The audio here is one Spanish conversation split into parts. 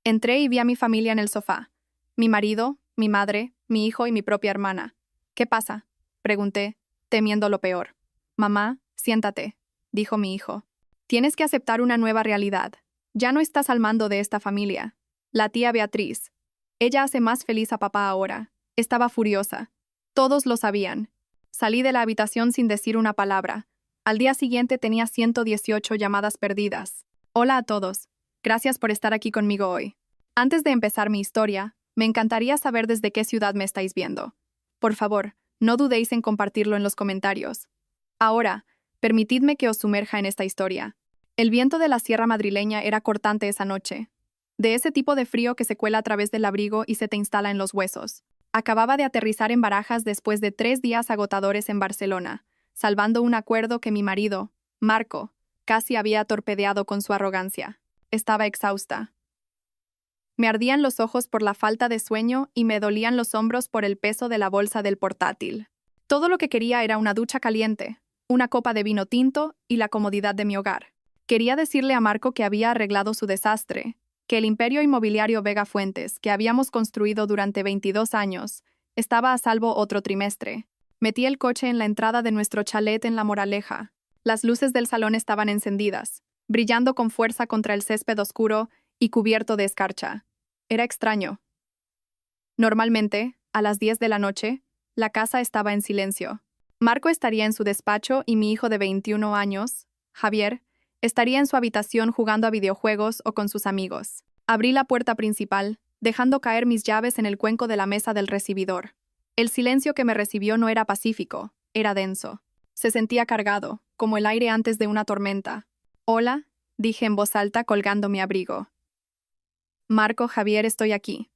Entré y vi a mi familia en el sofá. Mi marido, mi madre, mi hijo y mi propia hermana. ¿Qué pasa?, pregunté, temiendo lo peor. Mamá, siéntate, dijo mi hijo. Tienes que aceptar una nueva realidad. Ya no estás al mando de esta familia. La tía Beatriz. Ella hace más feliz a papá ahora. Estaba furiosa. Todos lo sabían. Salí de la habitación sin decir una palabra. Al día siguiente tenía 118 llamadas perdidas. Hola a todos. Gracias por estar aquí conmigo hoy. Antes de empezar mi historia, me encantaría saber desde qué ciudad me estáis viendo. Por favor, no dudéis en compartirlo en los comentarios. Ahora, permitidme que os sumerja en esta historia. El viento de la sierra madrileña era cortante esa noche. De ese tipo de frío que se cuela a través del abrigo y se te instala en los huesos. Acababa de aterrizar en Barajas después de 3 días agotadores en Barcelona, salvando un acuerdo que mi marido, Marco, casi había torpedeado con su arrogancia. Estaba exhausta. Me ardían los ojos por la falta de sueño y me dolían los hombros por el peso de la bolsa del portátil. Todo lo que quería era una ducha caliente, una copa de vino tinto y la comodidad de mi hogar. Quería decirle a Marco que había arreglado su desastre, que el imperio inmobiliario Vega Fuentes, que habíamos construido durante 22 años, estaba a salvo otro trimestre. Metí el coche en la entrada de nuestro chalet en La Moraleja. Las luces del salón estaban encendidas, brillando con fuerza contra el césped oscuro y cubierto de escarcha. Era extraño. Normalmente, a las 10 de la noche, la casa estaba en silencio. Marco estaría en su despacho y mi hijo de 21 años, Javier, estaría en su habitación jugando a videojuegos o con sus amigos. Abrí la puerta principal, dejando caer mis llaves en el cuenco de la mesa del recibidor. El silencio que me recibió no era pacífico, era denso. Se sentía cargado, como el aire antes de una tormenta. «Hola», dije en voz alta colgando mi abrigo. «Marco, Javier, estoy aquí».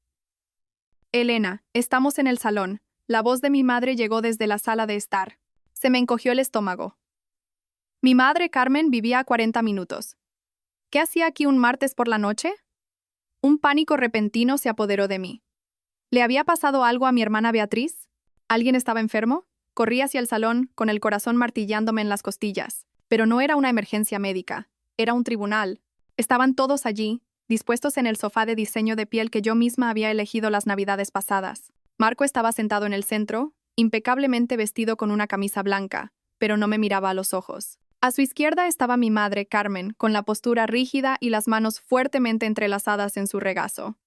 «Elena, estamos en el salón». La voz de mi madre llegó desde la sala de estar. Se me encogió el estómago. Mi madre, Carmen, vivía a 40 minutos. ¿Qué hacía aquí un martes por la noche? Un pánico repentino se apoderó de mí. ¿Le había pasado algo a mi hermana Beatriz? ¿Alguien estaba enfermo? Corrí hacia el salón, con el corazón martillándome en las costillas. Pero no era una emergencia médica. Era un tribunal. Estaban todos allí, dispuestos en el sofá de diseño de piel que yo misma había elegido las navidades pasadas. Marco estaba sentado en el centro, impecablemente vestido con una camisa blanca, pero no me miraba a los ojos. A su izquierda estaba mi madre, Carmen, con la postura rígida y las manos fuertemente entrelazadas en su regazo.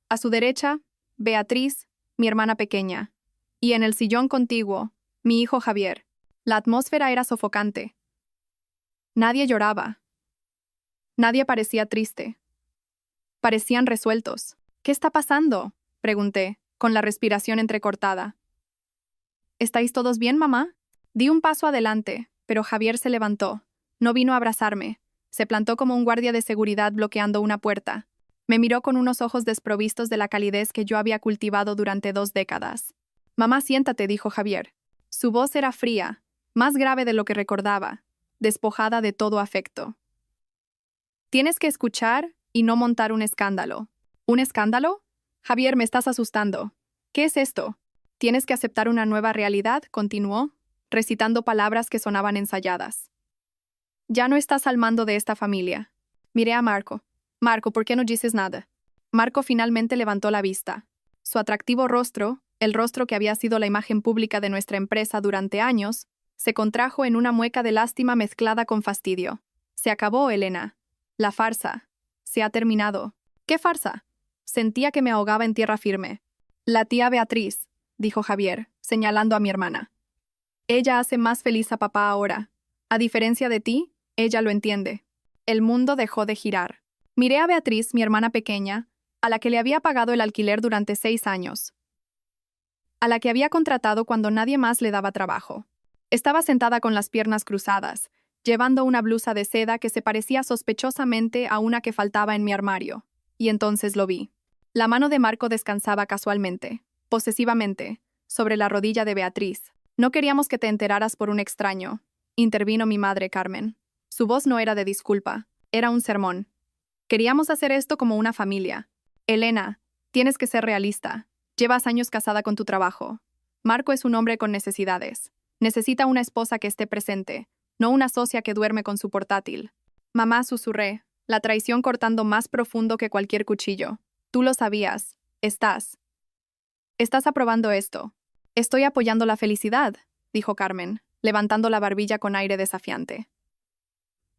A su derecha, Beatriz, mi hermana pequeña. Y en el sillón contiguo, mi hijo Javier. La atmósfera era sofocante. Nadie lloraba. Nadie parecía triste. Parecían resueltos. «¿Qué está pasando?», pregunté, con la respiración entrecortada. «¿Estáis todos bien, mamá?». Di un paso adelante, pero Javier se levantó. No vino a abrazarme. Se plantó como un guardia de seguridad bloqueando una puerta. Me miró con unos ojos desprovistos de la calidez que yo había cultivado durante 2 décadas. «Mamá, siéntate», dijo Javier. Su voz era fría, más grave de lo que recordaba, despojada de todo afecto. «Tienes que escuchar y no montar un escándalo». «¿Un escándalo? Javier, me estás asustando. ¿Qué es esto?». «Tienes que aceptar una nueva realidad», continuó, recitando palabras que sonaban ensayadas. «Ya no estás al mando de esta familia». Miré a Marco. «Marco, ¿por qué no dices nada?». Marco finalmente levantó la vista. Su atractivo rostro, el rostro que había sido la imagen pública de nuestra empresa durante años, se contrajo en una mueca de lástima mezclada con fastidio. «Se acabó, Elena. La farsa. Se ha terminado». «¿Qué farsa?». Sentía que me ahogaba en tierra firme. «La tía Beatriz», dijo Javier, señalando a mi hermana. «Ella hace más feliz a papá ahora. A diferencia de ti, ella lo entiende». El mundo dejó de girar. Miré a Beatriz, mi hermana pequeña, a la que le había pagado el alquiler durante 6 años. A la que había contratado cuando nadie más le daba trabajo. Estaba sentada con las piernas cruzadas, llevando una blusa de seda que se parecía sospechosamente a una que faltaba en mi armario. Y entonces lo vi. La mano de Marco descansaba casualmente, posesivamente, sobre la rodilla de Beatriz. «No queríamos que te enteraras por un extraño», intervino mi madre, Carmen. Su voz no era de disculpa, era un sermón. «Queríamos hacer esto como una familia. Elena, tienes que ser realista. Llevas años casada con tu trabajo. Marco es un hombre con necesidades. Necesita una esposa que esté presente, no una socia que duerme con su portátil». «Mamá», susurré, la traición cortando más profundo que cualquier cuchillo. Tú lo sabías. Estás aprobando esto. Estoy apoyando la felicidad, dijo Carmen, levantando la barbilla con aire desafiante.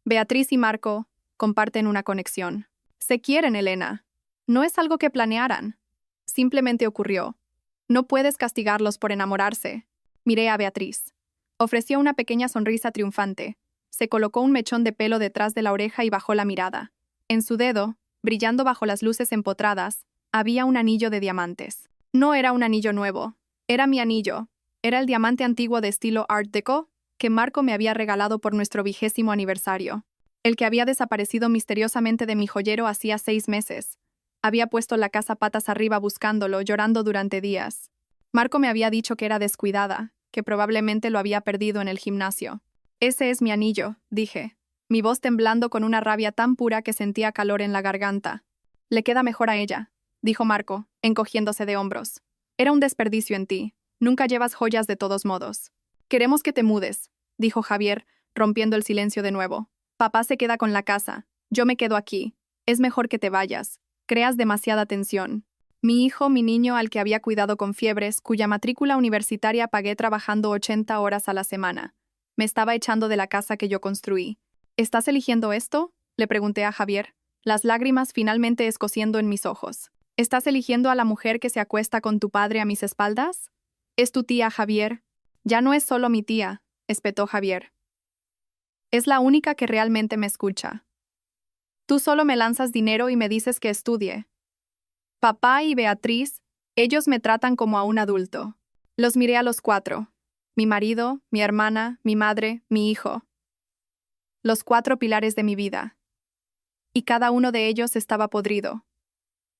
Beatriz y Marco comparten una conexión. Se quieren, Elena. No es algo que planearan. Simplemente ocurrió. No puedes castigarlos por enamorarse. Miré a Beatriz. Ofreció una pequeña sonrisa triunfante. Se colocó un mechón de pelo detrás de la oreja y bajó la mirada. En su dedo, brillando bajo las luces empotradas, había un anillo de diamantes. No era un anillo nuevo. Era mi anillo. Era el diamante antiguo de estilo Art Deco que Marco me había regalado por nuestro 20º aniversario. El que había desaparecido misteriosamente de mi joyero hacía 6 meses. Había puesto la casa patas arriba buscándolo, llorando durante días. Marco me había dicho que era descuidada, que probablemente lo había perdido en el gimnasio. Ese es mi anillo, dije, mi voz temblando con una rabia tan pura que sentía calor en la garganta. Le queda mejor a ella, dijo Marco, encogiéndose de hombros. Era un desperdicio en ti. Nunca llevas joyas de todos modos. Queremos que te mudes, dijo Javier, rompiendo el silencio de nuevo. Papá se queda con la casa. Yo me quedo aquí. Es mejor que te vayas. Creas demasiada tensión. Mi hijo, mi niño al que había cuidado con fiebres, cuya matrícula universitaria pagué trabajando 80 horas a la semana. Me estaba echando de la casa que yo construí. ¿Estás eligiendo esto?, le pregunté a Javier, las lágrimas finalmente escociendo en mis ojos. ¿Estás eligiendo a la mujer que se acuesta con tu padre a mis espaldas? Es tu tía, Javier. Ya no es solo mi tía, espetó Javier. Es la única que realmente me escucha. Tú solo me lanzas dinero y me dices que estudie. Papá y Beatriz, ellos me tratan como a un adulto. Los miré a los 4. Mi marido, mi hermana, mi madre, mi hijo. Los 4 pilares de mi vida. Y cada uno de ellos estaba podrido.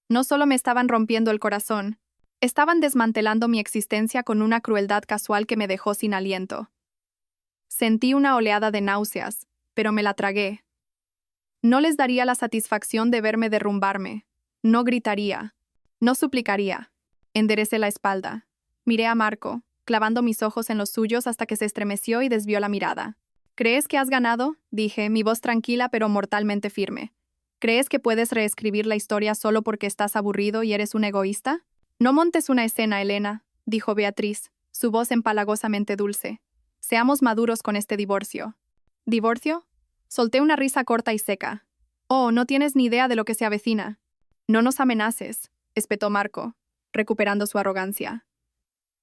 No solo me estaban rompiendo el corazón, estaban desmantelando mi existencia con una crueldad casual que me dejó sin aliento. Sentí una oleada de náuseas, pero me la tragué. No les daría la satisfacción de verme derrumbarme. No gritaría. No suplicaría. Enderecé la espalda. Miré a Marco, clavando mis ojos en los suyos hasta que se estremeció y desvió la mirada. ¿Crees que has ganado?, dije, mi voz tranquila pero mortalmente firme. ¿Crees que puedes reescribir la historia solo porque estás aburrido y eres un egoísta? No montes una escena, Elena, dijo Beatriz, su voz empalagosamente dulce. Seamos maduros con este divorcio. ¿Divorcio? Solté una risa corta y seca. Oh, no tienes ni idea de lo que se avecina. No nos amenaces, espetó Marco, recuperando su arrogancia.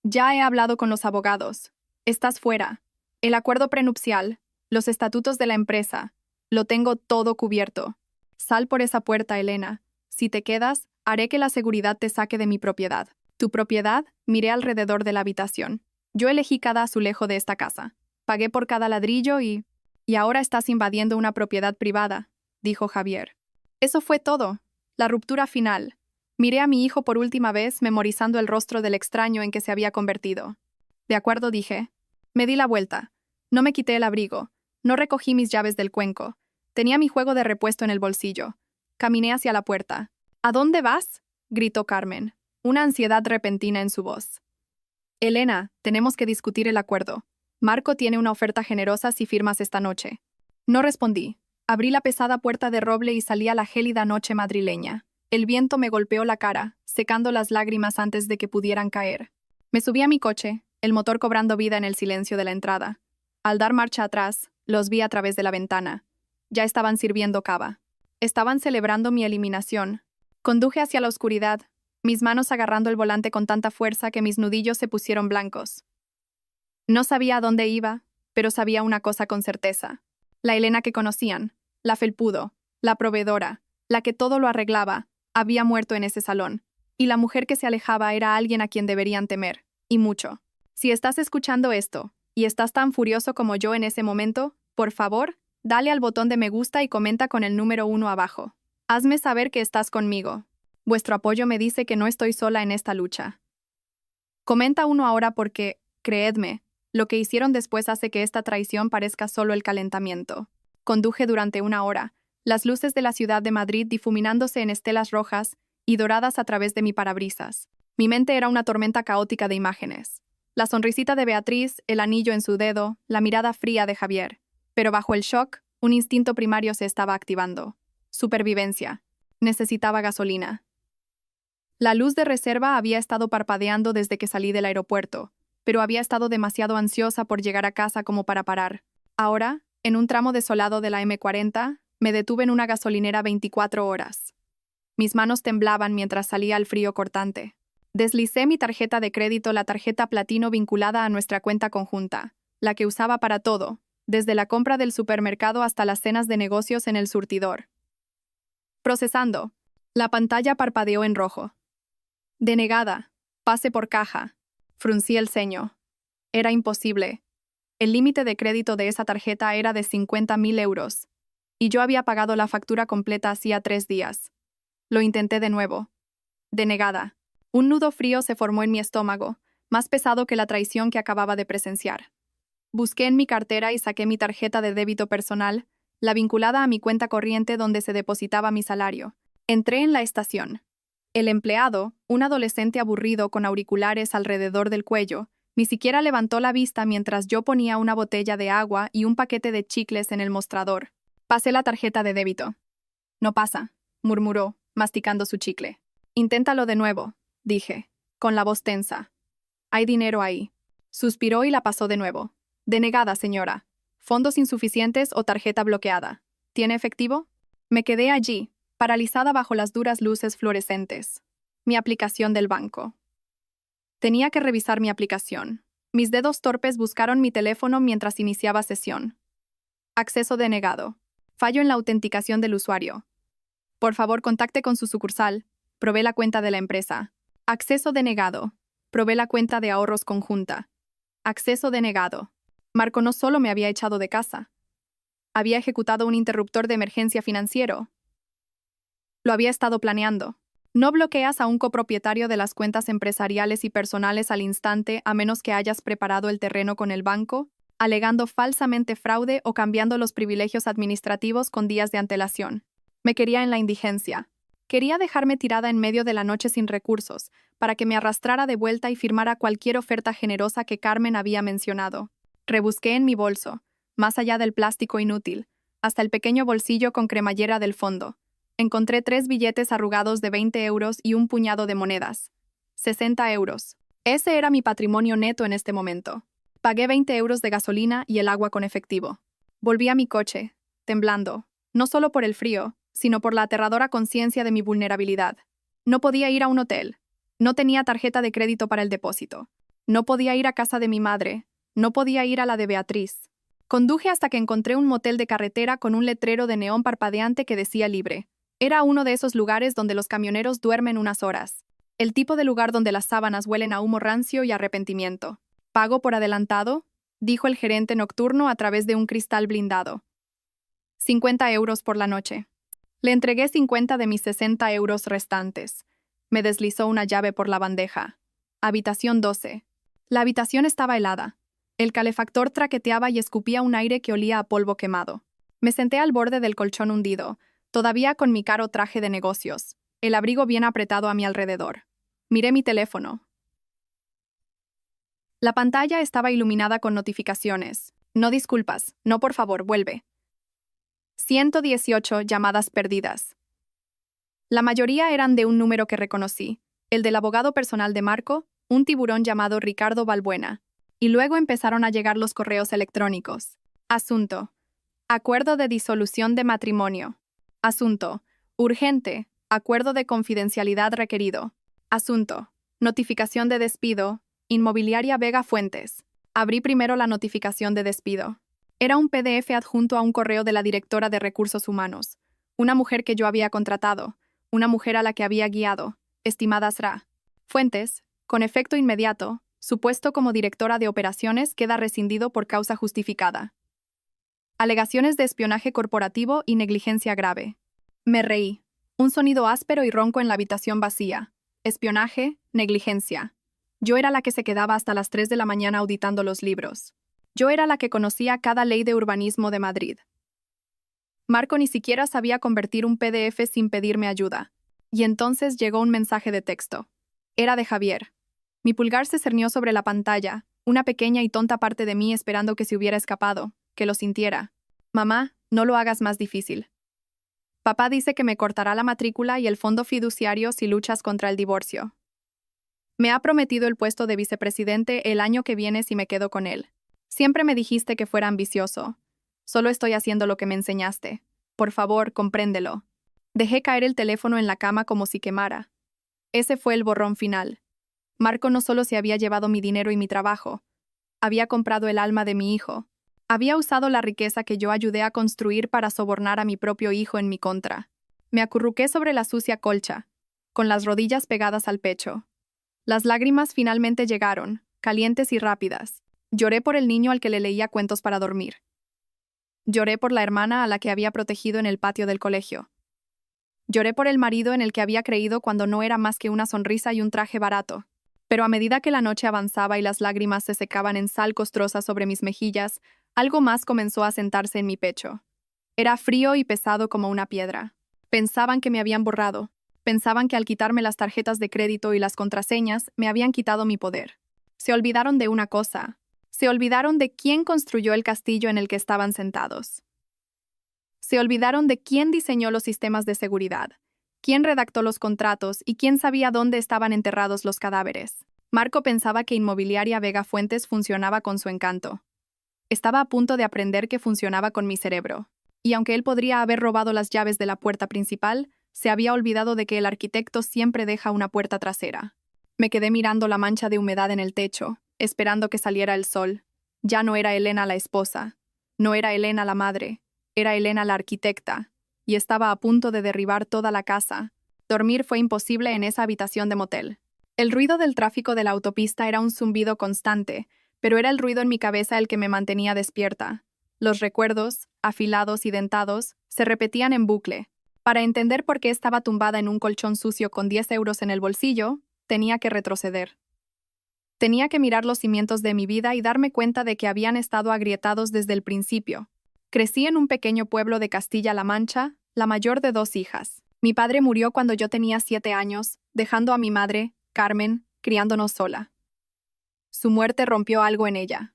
Ya he hablado con los abogados. Estás fuera. El acuerdo prenupcial, los estatutos de la empresa, lo tengo todo cubierto. Sal por esa puerta, Elena. Si te quedas, haré que la seguridad te saque de mi propiedad. ¿Tu propiedad? Miré alrededor de la habitación. Yo elegí cada azulejo de esta casa. Pagué por cada ladrillo y ahora estás invadiendo una propiedad privada, dijo Javier. Eso fue todo. La ruptura final. Miré a mi hijo por última vez, memorizando el rostro del extraño en que se había convertido. De acuerdo, dije. Me di la vuelta. No me quité el abrigo. No recogí mis llaves del cuenco. Tenía mi juego de repuesto en el bolsillo. Caminé hacia la puerta. ¿A dónde vas?, gritó Carmen, una ansiedad repentina en su voz. Elena, tenemos que discutir el acuerdo. Marco tiene una oferta generosa si firmas esta noche. No respondí. Abrí la pesada puerta de roble y salí a la gélida noche madrileña. El viento me golpeó la cara, secando las lágrimas antes de que pudieran caer. Me subí a mi coche, el motor cobrando vida en el silencio de la entrada. Al dar marcha atrás, los vi a través de la ventana. Ya estaban sirviendo cava. Estaban celebrando mi eliminación. Conduje hacia la oscuridad, mis manos agarrando el volante con tanta fuerza que mis nudillos se pusieron blancos. No sabía a dónde iba, pero sabía una cosa con certeza. La Elena que conocían, la felpudo, la proveedora, la que todo lo arreglaba, había muerto en ese salón, y la mujer que se alejaba era alguien a quien deberían temer, y mucho. Si estás escuchando esto, y estás tan furioso como yo en ese momento, por favor, dale al botón de me gusta y comenta con el número 1 abajo. Hazme saber que estás conmigo. Vuestro apoyo me dice que no estoy sola en esta lucha. Comenta 1 ahora porque, creedme, lo que hicieron después hace que esta traición parezca solo el calentamiento. Conduje durante 1 hora, las luces de la ciudad de Madrid difuminándose en estelas rojas y doradas a través de mi parabrisas. Mi mente era una tormenta caótica de imágenes. La sonrisita de Beatriz, el anillo en su dedo, la mirada fría de Javier. Pero bajo el shock, un instinto primario se estaba activando. Supervivencia. Necesitaba gasolina. La luz de reserva había estado parpadeando desde que salí del aeropuerto, pero había estado demasiado ansiosa por llegar a casa como para parar. Ahora, en un tramo desolado de la M40, me detuve en una gasolinera 24 horas. Mis manos temblaban mientras salía al frío cortante. Deslicé mi tarjeta de crédito, la tarjeta platino vinculada a nuestra cuenta conjunta, la que usaba para todo, desde la compra del supermercado hasta las cenas de negocios en el surtidor. Procesando. La pantalla parpadeó en rojo. Denegada. Pase por caja. Fruncí el ceño. Era imposible. El límite de crédito de esa tarjeta era de 50.000 euros. Y yo había pagado la factura completa hacía 3 días. Lo intenté de nuevo. Denegada. Un nudo frío se formó en mi estómago, más pesado que la traición que acababa de presenciar. Busqué en mi cartera y saqué mi tarjeta de débito personal, la vinculada a mi cuenta corriente donde se depositaba mi salario. Entré en la estación. El empleado, un adolescente aburrido con auriculares alrededor del cuello, ni siquiera levantó la vista mientras yo ponía una botella de agua y un paquete de chicles en el mostrador. Pasé la tarjeta de débito. No pasa, murmuró, masticando su chicle. Inténtalo de nuevo, dije, con la voz tensa. Hay dinero ahí. Suspiró y la pasó de nuevo. Denegada, señora. Fondos insuficientes o tarjeta bloqueada. ¿Tiene efectivo? Me quedé allí, paralizada bajo las duras luces fluorescentes. Mi aplicación del banco. Tenía que revisar mi aplicación. Mis dedos torpes buscaron mi teléfono mientras iniciaba sesión. Acceso denegado. Fallo en la autenticación del usuario. Por favor, contacte con su sucursal. Probé la cuenta de la empresa. Acceso denegado. Probé la cuenta de ahorros conjunta. Acceso denegado. Marco no solo me había echado de casa. Había ejecutado un interruptor de emergencia financiero. Lo había estado planeando. No bloqueas a un copropietario de las cuentas empresariales y personales al instante a menos que hayas preparado el terreno con el banco, alegando falsamente fraude o cambiando los privilegios administrativos con días de antelación. Me quería en la indigencia. Quería dejarme tirada en medio de la noche sin recursos, para que me arrastrara de vuelta y firmara cualquier oferta generosa que Carmen había mencionado. Rebusqué en mi bolso, más allá del plástico inútil, hasta el pequeño bolsillo con cremallera del fondo. Encontré 3 billetes arrugados de 20 euros y un puñado de monedas. 60 euros. Ese era mi patrimonio neto en este momento. Pagué 20 euros de gasolina y el agua con efectivo. Volví a mi coche, temblando, no solo por el frío, sino por la aterradora conciencia de mi vulnerabilidad. No podía ir a un hotel. No tenía tarjeta de crédito para el depósito. No podía ir a casa de mi madre. No podía ir a la de Beatriz. Conduje hasta que encontré un motel de carretera con un letrero de neón parpadeante que decía libre. Era uno de esos lugares donde los camioneros duermen unas horas. El tipo de lugar donde las sábanas huelen a humo rancio y arrepentimiento. ¿Pago por adelantado?, dijo el gerente nocturno a través de un cristal blindado. 50 euros por la noche. Le entregué 50 de mis 60 euros restantes. Me deslizó una llave por la bandeja. Habitación 12. La habitación estaba helada. El calefactor traqueteaba y escupía un aire que olía a polvo quemado. Me senté al borde del colchón hundido, todavía con mi caro traje de negocios, el abrigo bien apretado a mi alrededor. Miré mi teléfono. La pantalla estaba iluminada con notificaciones. No disculpas, no por favor, vuelve. 118 llamadas perdidas. La mayoría eran de un número que reconocí, el del abogado personal de Marco, un tiburón llamado Ricardo Balbuena. Y luego empezaron a llegar los correos electrónicos. Asunto: acuerdo de disolución de matrimonio. Asunto: urgente, acuerdo de confidencialidad requerido. Asunto: notificación de despido, Inmobiliaria Vega Fuentes. Abrí primero la notificación de despido. Era un PDF adjunto a un correo de la directora de Recursos Humanos, una mujer que yo había contratado, una mujer a la que había guiado, estimada Sra. Fuentes, con efecto inmediato, su puesto como directora de operaciones queda rescindido por causa justificada. Alegaciones de espionaje corporativo y negligencia grave. Me reí. Un sonido áspero y ronco en la habitación vacía. Espionaje, negligencia. Yo era la que se quedaba hasta las 3 de la mañana auditando los libros. Yo era la que conocía cada ley de urbanismo de Madrid. Marco ni siquiera sabía convertir un PDF sin pedirme ayuda. Y entonces llegó un mensaje de texto. Era de Javier. Mi pulgar se cernió sobre la pantalla, una pequeña y tonta parte de mí esperando que se hubiera escapado, que lo sintiera. Mamá, no lo hagas más difícil. Papá dice que me cortará la matrícula y el fondo fiduciario si luchas contra el divorcio. Me ha prometido el puesto de vicepresidente el año que viene si me quedo con él. Siempre me dijiste que fuera ambicioso. Solo estoy haciendo lo que me enseñaste. Por favor, compréndelo. Dejé caer el teléfono en la cama como si quemara. Ese fue el borrón final. Marco no solo se había llevado mi dinero y mi trabajo, había comprado el alma de mi hijo. Había usado la riqueza que yo ayudé a construir para sobornar a mi propio hijo en mi contra. Me acurruqué sobre la sucia colcha, con las rodillas pegadas al pecho. Las lágrimas finalmente llegaron, calientes y rápidas. Lloré por el niño al que le leía cuentos para dormir. Lloré por la hermana a la que había protegido en el patio del colegio. Lloré por el marido en el que había creído cuando no era más que una sonrisa y un traje barato. Pero a medida que la noche avanzaba y las lágrimas se secaban en sal costrosa sobre mis mejillas, algo más comenzó a sentarse en mi pecho. Era frío y pesado como una piedra. Pensaban que me habían borrado. Pensaban que al quitarme las tarjetas de crédito y las contraseñas, me habían quitado mi poder. Se olvidaron de una cosa. Se olvidaron de quién construyó el castillo en el que estaban sentados. Se olvidaron de quién diseñó los sistemas de seguridad, quién redactó los contratos y quién sabía dónde estaban enterrados los cadáveres. Marco pensaba que Inmobiliaria Vega Fuentes funcionaba con su encanto. Estaba a punto de aprender que funcionaba con mi cerebro. Y aunque él podría haber robado las llaves de la puerta principal, se había olvidado de que el arquitecto siempre deja una puerta trasera. Me quedé mirando la mancha de humedad en el techo, esperando que saliera el sol. Ya no era Elena la esposa. No era Elena la madre. Era Elena la arquitecta. Y estaba a punto de derribar toda la casa. Dormir fue imposible en esa habitación de motel. El ruido del tráfico de la autopista era un zumbido constante, pero era el ruido en mi cabeza el que me mantenía despierta. Los recuerdos, afilados y dentados, se repetían en bucle. Para entender por qué estaba tumbada en un colchón sucio con 10 euros en el bolsillo, tenía que retroceder. Tenía que mirar los cimientos de mi vida y darme cuenta de que habían estado agrietados desde el principio. Crecí en un pequeño pueblo de Castilla-La Mancha, la mayor de 2 hijas. Mi padre murió cuando yo tenía 7 años, dejando a mi madre, Carmen, criándonos sola. Su muerte rompió algo en ella.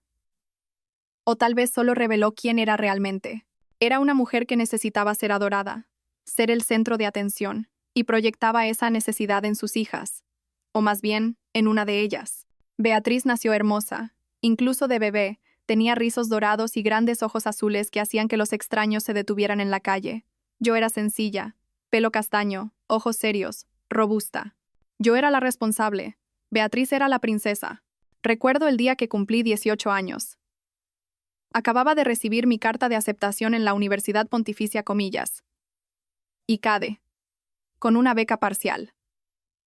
O tal vez solo reveló quién era realmente. Era una mujer que necesitaba ser adorada, ser el centro de atención, y proyectaba esa necesidad en sus hijas. O más bien, en una de ellas. Beatriz nació hermosa. Incluso de bebé, tenía rizos dorados y grandes ojos azules que hacían que los extraños se detuvieran en la calle. Yo era sencilla, pelo castaño, ojos serios, robusta. Yo era la responsable. Beatriz era la princesa. Recuerdo el día que cumplí 18 años. Acababa de recibir mi carta de aceptación en la Universidad Pontificia Comillas. ICADE. Con una beca parcial.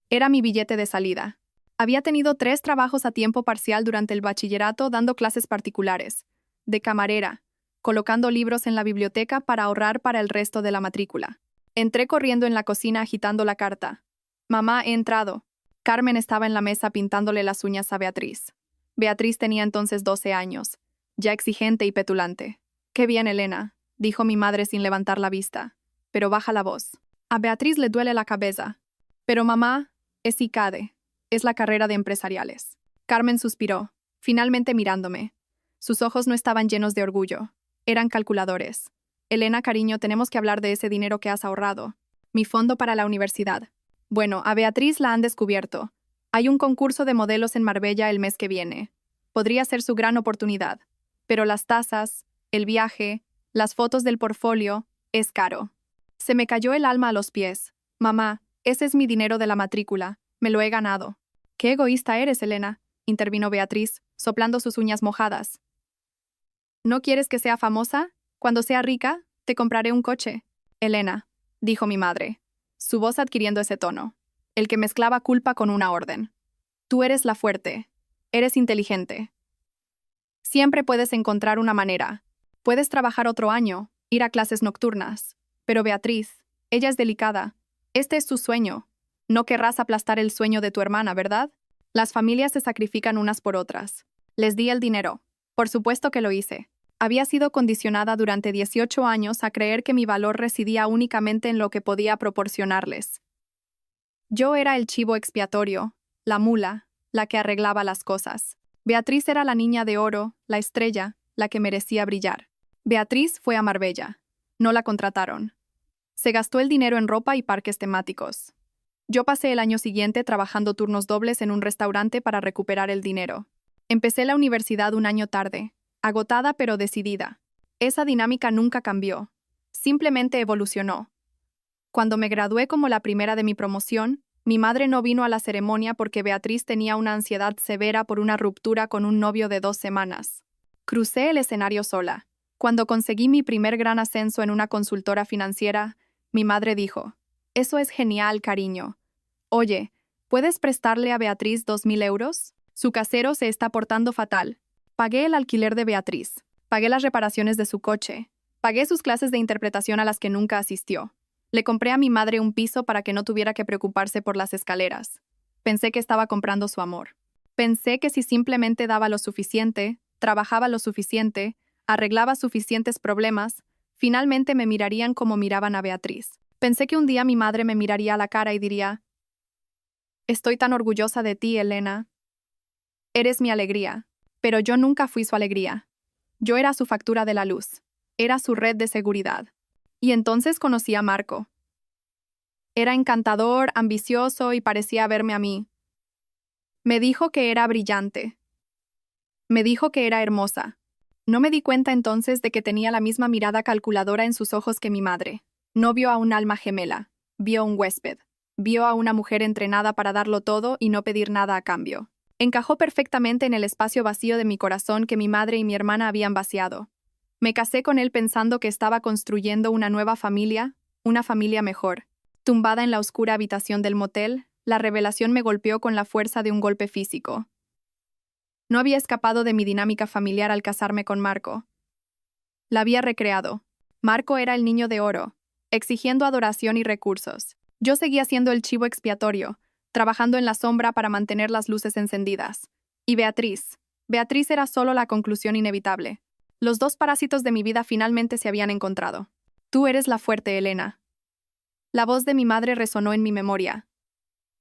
Era mi billete de salida. Había tenido 3 trabajos a tiempo parcial durante el bachillerato dando clases particulares, de camarera, colocando libros en la biblioteca para ahorrar para el resto de la matrícula. Entré corriendo en la cocina agitando la carta. Mamá, he entrado. Carmen estaba en la mesa pintándole las uñas a Beatriz. Beatriz tenía entonces 12 años, ya exigente y petulante. «Qué bien, Elena», dijo mi madre sin levantar la vista, pero baja la voz. A Beatriz le duele la cabeza. Pero mamá, es ICADE, es la carrera de empresariales. Carmen suspiró, finalmente mirándome. Sus ojos no estaban llenos de orgullo, eran calculadores. Elena, cariño, tenemos que hablar de ese dinero que has ahorrado. Mi fondo para la universidad. Bueno, a Beatriz la han descubierto. Hay un concurso de modelos en Marbella el mes que viene. Podría ser su gran oportunidad. Pero las tasas, el viaje, las fotos del portfolio, es caro. Se me cayó el alma a los pies. Mamá, ese es mi dinero de la matrícula. Me lo he ganado. «Qué egoísta eres, Elena», intervino Beatriz, soplando sus uñas mojadas. «¿No quieres que sea famosa? Cuando sea rica, te compraré un coche». «Elena», dijo mi madre, su voz adquiriendo ese tono, el que mezclaba culpa con una orden. «Tú eres la fuerte. Eres inteligente. Siempre puedes encontrar una manera. Puedes trabajar otro año, ir a clases nocturnas. Pero Beatriz, ella es delicada. Este es su sueño. No querrás aplastar el sueño de tu hermana, ¿verdad? Las familias se sacrifican unas por otras. Les di el dinero. Por supuesto que lo hice. Había sido condicionada durante 18 años a creer que mi valor residía únicamente en lo que podía proporcionarles. Yo era el chivo expiatorio, la mula, la que arreglaba las cosas. Beatriz era la niña de oro, la estrella, la que merecía brillar. Beatriz fue a Marbella. No la contrataron. Se gastó el dinero en ropa y parques temáticos. Yo pasé el año siguiente trabajando turnos dobles en un restaurante para recuperar el dinero. Empecé la universidad un año tarde, agotada pero decidida. Esa dinámica nunca cambió. Simplemente evolucionó. Cuando me gradué como la primera de mi promoción, mi madre no vino a la ceremonia porque Beatriz tenía una ansiedad severa por una ruptura con un novio de 2 semanas. Crucé el escenario sola. Cuando conseguí mi primer gran ascenso en una consultora financiera, mi madre dijo: «Eso es genial, cariño. Oye, ¿puedes prestarle a Beatriz 2.000 euros? Su casero se está portando fatal». Pagué el alquiler de Beatriz. Pagué las reparaciones de su coche. Pagué sus clases de interpretación a las que nunca asistió. Le compré a mi madre un piso para que no tuviera que preocuparse por las escaleras. Pensé que estaba comprando su amor. Pensé que si simplemente daba lo suficiente, trabajaba lo suficiente, arreglaba suficientes problemas, finalmente me mirarían como miraban a Beatriz. Pensé que un día mi madre me miraría a la cara y diría: «Estoy tan orgullosa de ti, Elena. Eres mi alegría». Pero yo nunca fui su alegría. Yo era su factura de la luz. Era su red de seguridad. Y entonces conocí a Marco. Era encantador, ambicioso y parecía verme a mí. Me dijo que era brillante. Me dijo que era hermosa. No me di cuenta entonces de que tenía la misma mirada calculadora en sus ojos que mi madre. No vio a un alma gemela. Vio a un huésped. Vio a una mujer entrenada para darlo todo y no pedir nada a cambio. Encajó perfectamente en el espacio vacío de mi corazón que mi madre y mi hermana habían vaciado. Me casé con él pensando que estaba construyendo una nueva familia, una familia mejor. Tumbada en la oscura habitación del motel, la revelación me golpeó con la fuerza de un golpe físico. No había escapado de mi dinámica familiar al casarme con Marco. La había recreado. Marco era el niño de oro, exigiendo adoración y recursos. Yo seguía siendo el chivo expiatorio, trabajando en la sombra para mantener las luces encendidas. Y Beatriz era solo la conclusión inevitable. Los dos parásitos de mi vida finalmente se habían encontrado. «Tú eres la fuerte, Elena». La voz de mi madre resonó en mi memoria.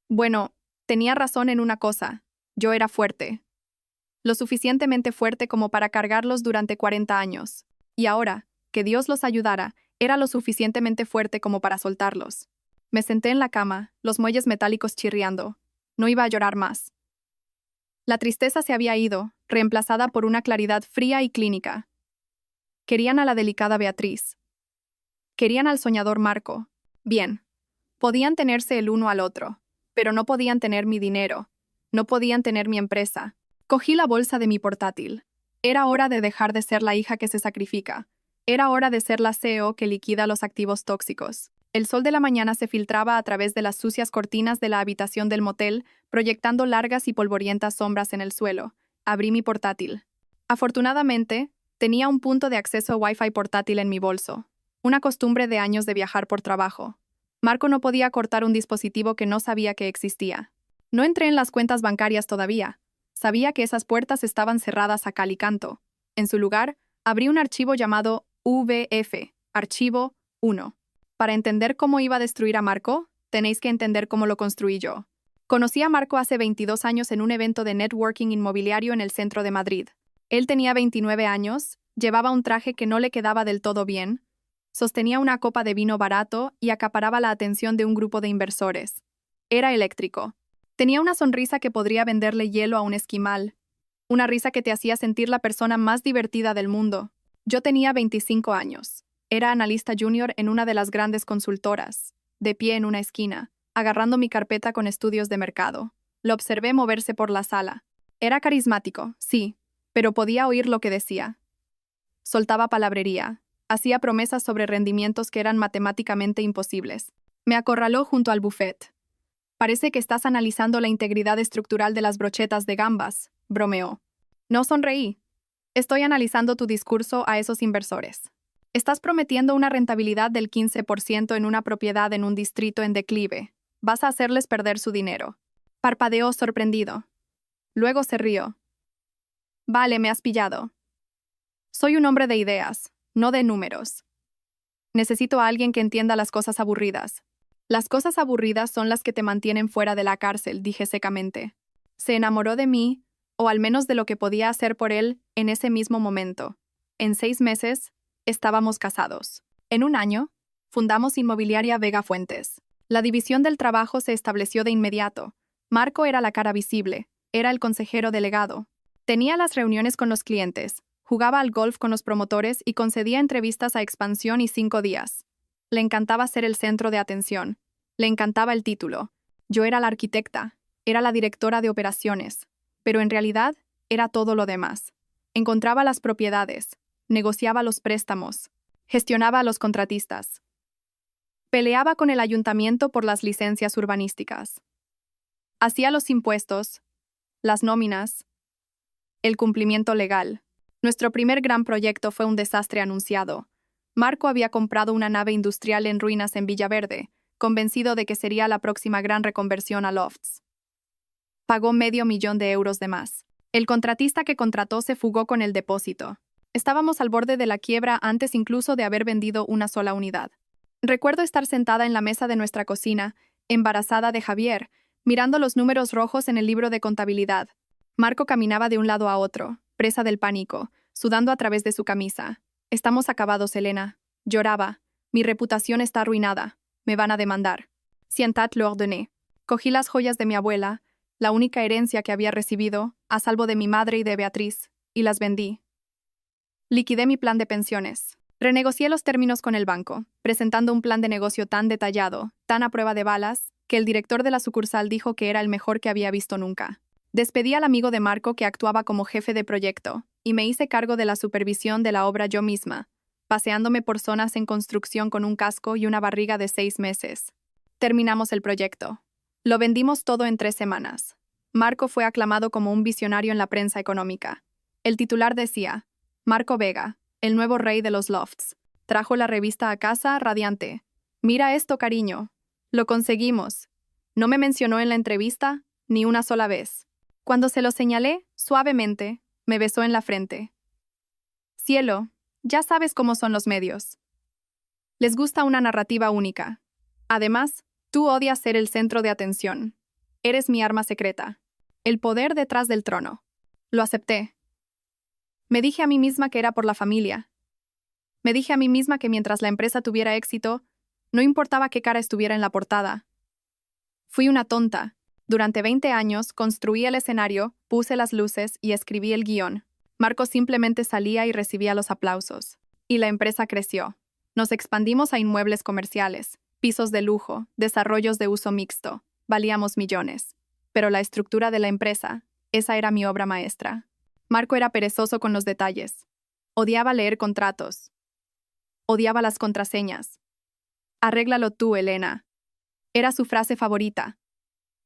Bueno, tenía razón en una cosa. Yo era fuerte. Lo suficientemente fuerte como para cargarlos durante 40 años. Y ahora, que Dios los ayudara, era lo suficientemente fuerte como para soltarlos. Me senté en la cama, los muelles metálicos chirriando. No iba a llorar más. La tristeza se había ido, reemplazada por una claridad fría y clínica. Querían a la delicada Beatriz. Querían al soñador Marco. Bien. Podían tenerse el uno al otro, pero no podían tener mi dinero. No podían tener mi empresa. Cogí la bolsa de mi portátil. Era hora de dejar de ser la hija que se sacrifica. Era hora de ser la CEO que liquida los activos tóxicos. El sol de la mañana se filtraba a través de las sucias cortinas de la habitación del motel, proyectando largas y polvorientas sombras en el suelo. Abrí mi portátil. Afortunadamente, tenía un punto de acceso Wi-Fi portátil en mi bolso. Una costumbre de años de viajar por trabajo. Marco no podía cortar un dispositivo que no sabía que existía. No entré en las cuentas bancarias todavía. Sabía que esas puertas estaban cerradas a cal y canto. En su lugar, abrí un archivo llamado VF, Archivo 1. Para entender cómo iba a destruir a Marco, tenéis que entender cómo lo construí yo. Conocí a Marco hace 22 años en un evento de networking inmobiliario en el centro de Madrid. Él tenía 29 años, llevaba un traje que no le quedaba del todo bien, sostenía una copa de vino barato y acaparaba la atención de un grupo de inversores. Era eléctrico. Tenía una sonrisa que podría venderle hielo a un esquimal. Una risa que te hacía sentir la persona más divertida del mundo. Yo tenía 25 años. Era analista junior en una de las grandes consultoras, de pie en una esquina, agarrando mi carpeta con estudios de mercado. Lo observé moverse por la sala. Era carismático, sí, pero podía oír lo que decía. Soltaba palabrería. Hacía promesas sobre rendimientos que eran matemáticamente imposibles. Me acorraló junto al buffet. «Parece que estás analizando la integridad estructural de las brochetas de gambas», bromeó. No sonreí. «Estoy analizando tu discurso a esos inversores. Estás prometiendo una rentabilidad del 15% en una propiedad en un distrito en declive. Vas a hacerles perder su dinero». Parpadeó sorprendido. Luego se rió. «Vale, me has pillado. Soy un hombre de ideas, no de números. Necesito a alguien que entienda las cosas aburridas. Las cosas aburridas son las que te mantienen fuera de la cárcel», dije secamente. Se enamoró de mí, o al menos de lo que podía hacer por él en ese mismo momento. En 6 meses, estábamos casados. En un año, Fundamos Inmobiliaria Vega Fuentes. La división del trabajo se estableció de inmediato. Marco era la cara visible, era el consejero delegado. Tenía las reuniones con los clientes, jugaba al golf con los promotores y concedía entrevistas a Expansión y 5 días. Le encantaba ser el centro de atención. Le encantaba el título. Yo era la arquitecta, era la directora de operaciones, pero en realidad era todo lo demás. Encontraba las propiedades, negociaba los préstamos, gestionaba a los contratistas. Peleaba con el ayuntamiento por las licencias urbanísticas. Hacía los impuestos, las nóminas, el cumplimiento legal. Nuestro primer gran proyecto fue un desastre anunciado. Marco había comprado una nave industrial en ruinas en Villaverde, convencido de que sería la próxima gran reconversión a lofts. Pagó $500,000 de más. El contratista que contrató se fugó con el depósito. Estábamos al borde de la quiebra antes incluso de haber vendido una sola unidad. Recuerdo estar sentada en la mesa de nuestra cocina, embarazada de Javier, mirando los números rojos en el libro de contabilidad. Marco caminaba de un lado a otro, presa del pánico, sudando a través de su camisa. «Estamos acabados, Elena». Lloraba. «Mi reputación está arruinada. Me van a demandar». «Sientat», lo ordené. Cogí las joyas de mi abuela, la única herencia que había recibido, a salvo de mi madre y de Beatriz, y las vendí. Liquidé mi plan de pensiones. Renegocié los términos con el banco, presentando un plan de negocio tan detallado, tan a prueba de balas, que el director de la sucursal dijo que era el mejor que había visto nunca. Despedí al amigo de Marco que actuaba como jefe de proyecto, y me hice cargo de la supervisión de la obra yo misma, paseándome por zonas en construcción con un casco y una barriga de 6 meses. Terminamos el proyecto. Lo vendimos todo en 3 semanas. Marco fue aclamado como un visionario en la prensa económica. El titular decía: «Marco Vega, el nuevo rey de los lofts. Trajo la revista a casa radiante. Mira esto, cariño. Lo conseguimos». No me mencionó en la entrevista ni una sola vez. Cuando se lo señalé, suavemente, me besó en la frente. «Cielo, ya sabes cómo son los medios. Les gusta una narrativa única. Además, tú odias ser el centro de atención. Eres mi arma secreta. El poder detrás del trono». Lo acepté. Me dije a mí misma que era por la familia. Me dije a mí misma que mientras la empresa tuviera éxito, no importaba qué cara estuviera en la portada. Fui una tonta. Durante 20 años construí el escenario, puse las luces y escribí el guión. Marco simplemente salía y recibía los aplausos. Y la empresa creció. Nos expandimos a inmuebles comerciales, pisos de lujo, desarrollos de uso mixto. Valíamos millones. Pero la estructura de la empresa, esa era mi obra maestra. Marco era perezoso con los detalles. Odiaba leer contratos. Odiaba las contraseñas. «Arréglalo tú, Elena». Era su frase favorita.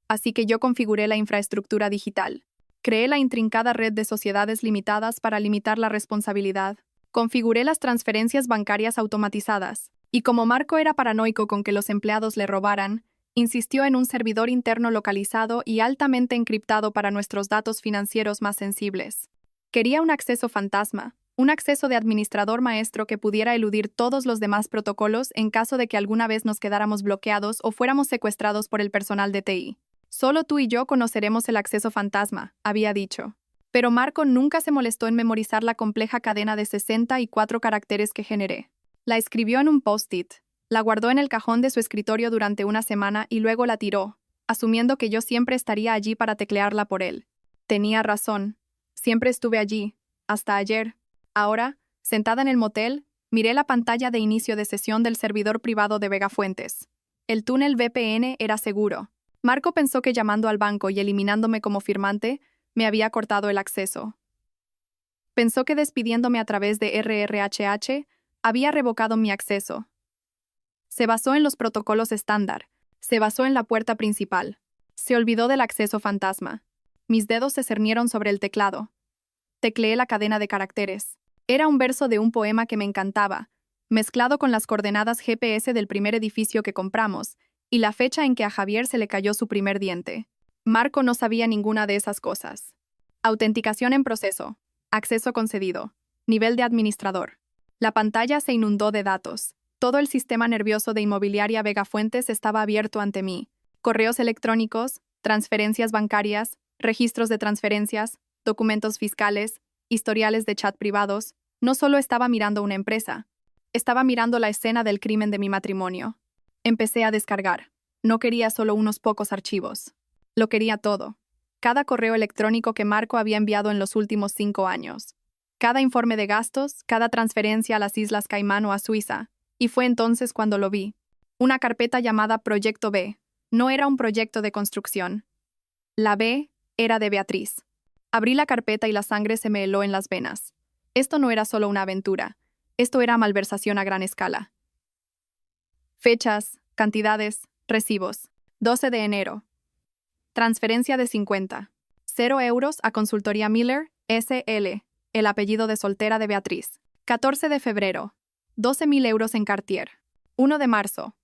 Así que yo configuré la infraestructura digital. Creé la intrincada red de sociedades limitadas para limitar la responsabilidad. Configuré las transferencias bancarias automatizadas. Y como Marco era paranoico con que los empleados le robaran, insistió en un servidor interno localizado y altamente encriptado para nuestros datos financieros más sensibles. Quería un acceso fantasma, un acceso de administrador maestro que pudiera eludir todos los demás protocolos en caso de que alguna vez nos quedáramos bloqueados o fuéramos secuestrados por el personal de TI. «Solo tú y yo conoceremos el acceso fantasma», había dicho. Pero Marco nunca se molestó en memorizar la compleja cadena de 64 caracteres que generé. La escribió en un post-it, la guardó en el cajón de su escritorio durante una semana y luego la tiró, asumiendo que yo siempre estaría allí para teclearla por él. Tenía razón. Siempre estuve allí, hasta ayer. Ahora, sentada en el motel, miré la pantalla de inicio de sesión del servidor privado de Vega Fuentes. El túnel VPN era seguro. Marco pensó que llamando al banco y eliminándome como firmante, me había cortado el acceso. Pensó que despidiéndome a través de RRHH, había revocado mi acceso. Se basó en los protocolos estándar. Se basó en la puerta principal. Se olvidó del acceso fantasma. Mis dedos se cernieron sobre el teclado. Tecleé la cadena de caracteres. Era un verso de un poema que me encantaba, mezclado con las coordenadas GPS del primer edificio que compramos, y la fecha en que a Javier se le cayó su primer diente. Marco no sabía ninguna de esas cosas. Autenticación en proceso. Acceso concedido. Nivel de administrador. La pantalla se inundó de datos. Todo el sistema nervioso de Inmobiliaria Vega Fuentes estaba abierto ante mí. Correos electrónicos, transferencias bancarias, registros de transferencias, documentos fiscales, historiales de chat privados. No solo estaba mirando una empresa. Estaba mirando la escena del crimen de mi matrimonio. Empecé a descargar. No quería solo unos pocos archivos. Lo quería todo. Cada correo electrónico que Marco había enviado en los últimos 5 años. Cada informe de gastos, cada transferencia a las Islas Caimán o a Suiza. Y fue entonces cuando lo vi. Una carpeta llamada Proyecto B. No era un proyecto de construcción. La B era de Beatriz. Abrí la carpeta y la sangre se me heló en las venas. Esto no era solo una aventura. Esto era malversación a gran escala. Fechas, cantidades, recibos. 12 de enero. Transferencia de 50. 0 euros a Consultoría Miller, S.L., el apellido de soltera de Beatriz. 14 de febrero. 12.000 euros en Cartier. 1 de marzo.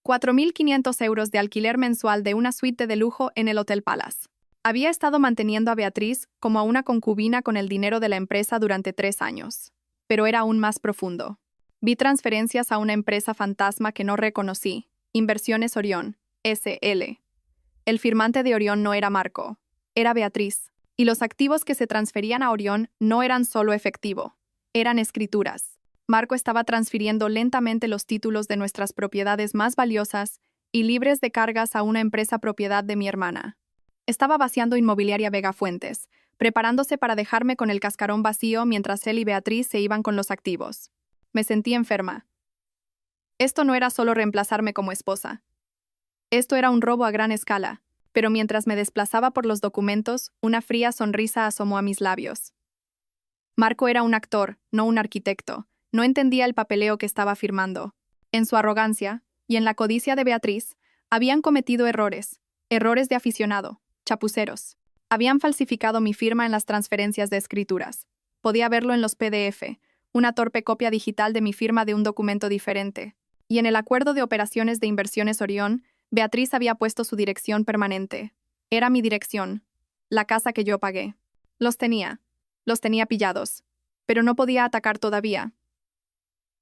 4.500 euros de alquiler mensual de una suite de lujo en el Hotel Palace. Había estado manteniendo a Beatriz como a una concubina con el dinero de la empresa durante 3 años. Pero era aún más profundo. Vi transferencias a una empresa fantasma que no reconocí, Inversiones Orión, S.L. El firmante de Orión no era Marco, era Beatriz, y los activos que se transferían a Orión no eran solo efectivo, eran escrituras. Marco estaba transfiriendo lentamente los títulos de nuestras propiedades más valiosas y libres de cargas a una empresa propiedad de mi hermana. Estaba vaciando Inmobiliaria Vega Fuentes, preparándose para dejarme con el cascarón vacío mientras él y Beatriz se iban con los activos. Me sentí enferma. Esto no era solo reemplazarme como esposa. Esto era un robo a gran escala, pero mientras me desplazaba por los documentos, una fría sonrisa asomó a mis labios. Marco era un actor, no un arquitecto. No entendía el papeleo que estaba firmando. En su arrogancia, y en la codicia de Beatriz, habían cometido errores de aficionado, chapuceros. Habían falsificado mi firma en las transferencias de escrituras. Podía verlo en los PDF, una torpe copia digital de mi firma de un documento diferente. Y en el acuerdo de operaciones de Inversiones Orión, Beatriz había puesto su dirección permanente. Era mi dirección, la casa que yo pagué. Los tenía pillados, pero no podía atacar todavía.